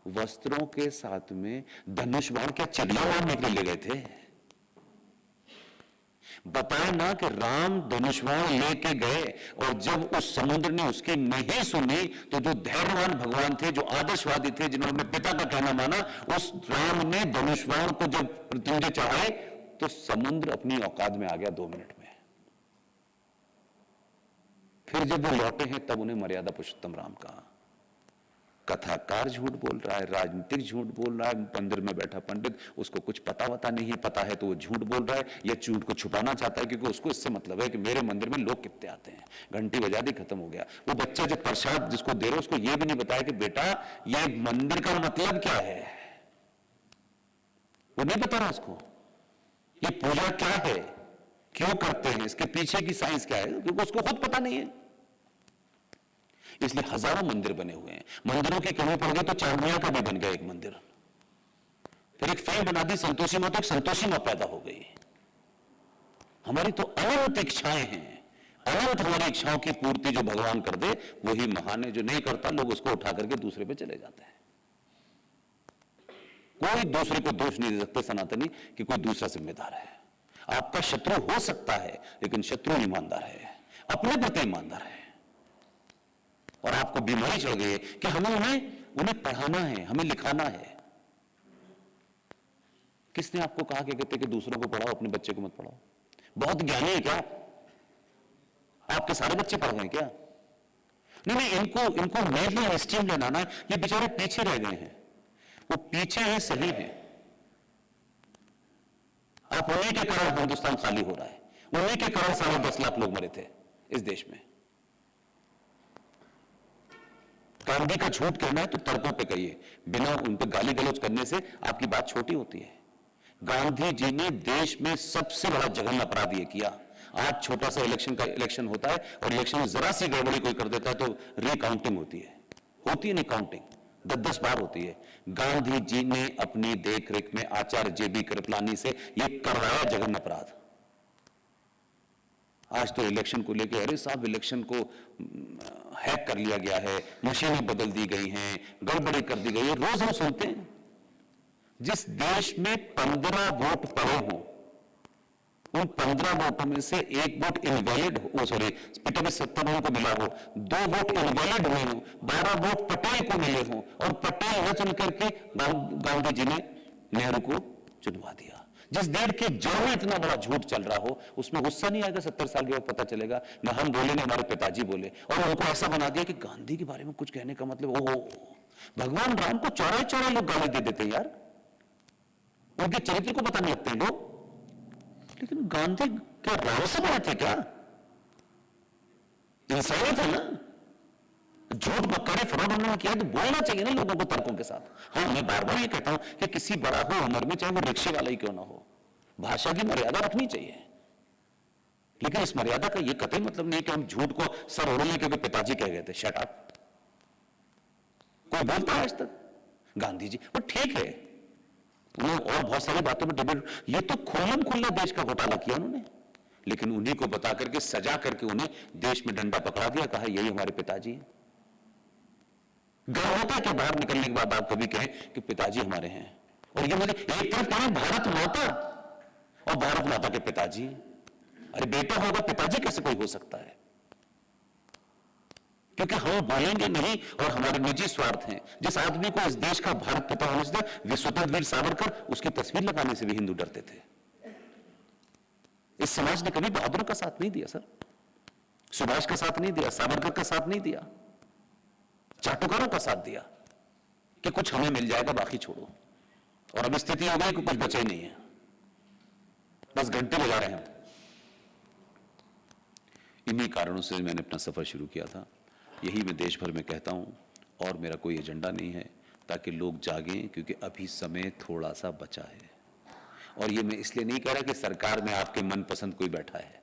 वस्त्रों के साथ में धनुष बाण क्या चिड़िया मारने के लिए ले गए थे? बताए ना कि राम धनुष बाण लेके गए, और जब उस समुद्र ने उसकी नहीं सुनी, तो जो धैर्यवान भगवान थे, जो आदर्शवादी थे, जिन्होंने अपने पिता का कहना माना, उस राम ने धनुष बाण को जब मृत्युंजय चढ़ाए, तो समुद्र अपनी औकात में आ गया 2 मिनट में। फिर जब वो लौटे हैं, तब उन्हें मर्यादा पुरुषोत्तम राम कहा। कथाकार झूठ बोल रहा है, राजनीतिक झूठ बोल रहा है, मंदिर में बैठा पंडित, उसको कुछ पता वता नहीं है, पता है तो वो झूठ बोल रहा है, या झूठ को छुपाना चाहता है, क्योंकि उसको इससे मतलब है कि मेरे मंदिर में लोग कितने आते हैं, घंटी बजा दी, खत्म हो गया। वो बच्चा जो प्रसाद जिसको दे रहे उसको ये भी नहीं बताया कि बेटा ये मंदिर का मतलब क्या है, वो नहीं बता रहा उसको, ये पूजा क्या है, क्यों करते हैं, इसके पीछे की साइंस क्या है, क्योंकि उसको खुद पता नहीं है। इसलिए हजारों मंदिर बने हुए हैं। मंदिरों की कमी पड़ गई तो चांदनिया का भी बन गया एक मंदिर। फिर एक फिल्म बना दी संतोषी माँ, तो एक संतोषी माँ पैदा हो गई। हमारी तो अनंत इच्छाएं हैं, अनंत हमारी इच्छाओं की पूर्ति जो भगवान कर दे वही महान है। जो नहीं करता लोग उसको उठा करके दूसरे पे चले जाते हैं। कोई दूसरे को दोष नहीं दे सकते सनातनी कि कोई दूसरा जिम्मेदार है। आपका शत्रु हो सकता है, लेकिन शत्रु ईमानदार है, अपने प्रति ईमानदार है। और आपको बीमारी चढ़ गई है कि हमें उन्हें पढ़ाना है, हमें लिखाना है। किसने आपको कहा कि दूसरों को पढ़ाओ, अपने बच्चे को मत पढ़ाओ? बहुत ज्ञानी है क्या आपके सारे बच्चे पढ़ गए क्या? नहीं, इनको मेनली स्ट्रीम लेना है। ये बेचारे पीछे रह गए हैं, वो पीछे हैं, सही है। आप उन्हीं के कारण हिंदुस्तान खाली हो रहा है, उन्हीं के कारण 10.5 लाख लोग मरे थे इस देश में। गांधी का झूठ कहना है तो तर्कों पे कहिए, बिना उन पे गाली गलौज करने से आपकी बात छोटी होती है। गांधी जी ने देश में सबसे बड़ा जघन्य अपराध ये किया। आज छोटा सा इलेक्शन होता है, और इलेक्शन में जरा सी गड़बड़ी कोई कर देता है तो रिकाउंटिंग होती है नहीं काउंटिंग, 10-10 बार होती है। गांधी जी ने अपनी देखरेख में आचार्य JB कृपलानी से यह करवाया जघन्य अपराध। आज तो इलेक्शन को लेकर, अरे साहब इलेक्शन को हैक कर लिया गया है, मशीनें बदल दी गई हैं, गड़बड़ी कर दी गई है। रोज हम सुनते हैं। जिस देश में 15 वोट पड़े हों, उन 15 वोटों में से 1 वोट इनवैलिड हो, सॉरी पिछले 70 को मिला हो, 2 वोट इनवैलिड हुए हो, 12 वोट पटेल को मिले हो, और पटेल न चुन करके गांधी जी ने नेहरू को चुनवा दिया। जिस देश के जड़ में इतना बड़ा झूठ चल रहा हो, उसमें गुस्सा नहीं आएगा? 70 साल के बाद पता चलेगा ना हम बोले ना हमारे पिताजी बोले, और उनको ऐसा बना दिया कि गांधी के बारे में कुछ कहने का मतलब, ओहो, भगवान राम को चौराहे लोग गाली दे देते यार, उनके चरित्र को बताने लगते हैं लोग। लेकिन गांधी क्या राव से बने थे क्या? इंसान थे ना। झूठ मक्कारी फ्रॉड उन्होंने किया तो बोलना चाहिए ना लोगों को तर्कों के साथ। हाँ, मैं बार बार ये कहता हूं कि किसी बड़ा हो उम्र में, चाहे वो रिक्शे वाला ही क्यों ना हो, भाषा की मर्यादा रखनी चाहिए। लेकिन इस मर्यादा का ये कतई मतलब नहीं कि हम झूठ को सर ओढ़ लें क्योंकि पिताजी कह गए थे। Shut up. कोई बोलता है आज तक? गांधी जी, और ठीक है, उन्होंने और बहुत सारी बातों में डिबेट, ये तो खुल्लम खुल्ला देश का घोटाला किया उन्होंने, लेकिन उन्हीं को बता करके, सजा करके उन्हें देश में डंडा पकड़ा दिया, कहा यही हमारे पिताजी हैं। गर्व होता है कि बाहर निकलने के बाद आप कभी कहें कि पिताजी हमारे हैं, और ये मुझे एक तरफ कहें भारत माता, और भारत माता के पिताजी। अरे बेटा होगा, पिताजी कैसे कोई हो सकता है? क्योंकि हम बोलेंगे नहीं, और हमारे निजी स्वार्थ हैं। जिस आदमी को इस देश का भारत पिता होने से, स्वतंत्र वीर सावरकर, उसकी तस्वीर लगाने से भी हिंदू डरते थे। इस समाज ने कभी बहादुर का साथ नहीं दिया सर, सुभाष का साथ नहीं दिया, सावरकर का साथ नहीं दिया, चाटुकारों का साथ दिया कि कुछ हमें मिल जाएगा बाकी छोड़ो। और अब स्थिति हो गई कि कुछ बचा ही नहीं है। 10 घंटे बजा रहे हैं। इन्हीं कारणों से मैंने अपना सफर शुरू किया था। यही मैं देश भर में कहता हूं, और मेरा कोई एजेंडा नहीं है, ताकि लोग जागें, क्योंकि अभी समय थोड़ा सा बचा है। और ये मैं इसलिए नहीं कह रहा कि सरकार में आपके मनपसंद कोई बैठा है,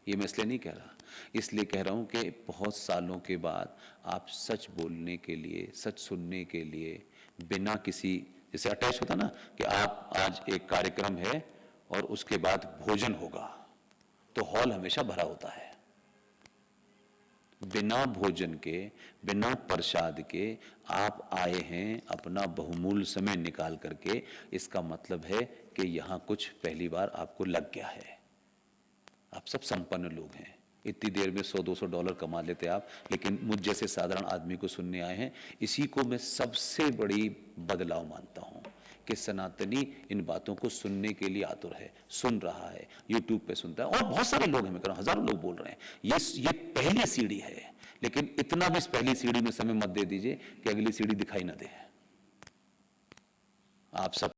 ये मैं इसलिए नहीं कह रहा, इसलिए कह रहा हूं कि बहुत सालों के बाद आप सच बोलने के लिए, सच सुनने के लिए, बिना किसी, जैसे अटैच होता ना कि आप आज एक कार्यक्रम है और उसके बाद भोजन होगा, तो हॉल हमेशा भरा होता है। बिना भोजन के, बिना प्रसाद के आप आए हैं अपना बहुमूल्य समय निकाल करके, इसका मतलब है कि यहां कुछ पहली बार आपको लग गया है। आप सब संपन्न लोग हैं, इतनी देर में $100-200 कमा लेते आप, लेकिन मुझ जैसे साधारण आदमी को सुनने आए हैं। इसी को मैं सबसे बड़ी बदलाव मानता हूं कि सनातनी इन बातों को सुनने के लिए आतुर है, सुन रहा है, यूट्यूब पे सुनता है, और बहुत सारे लोग हैं, मैं कह रहा हूं हजारों लोग बोल रहे हैं। ये पहली सीढ़ी है, लेकिन इतना भी इस पहली सीढ़ी में समय मत दे दीजिए कि अगली सीढ़ी दिखाई ना दे। आप सब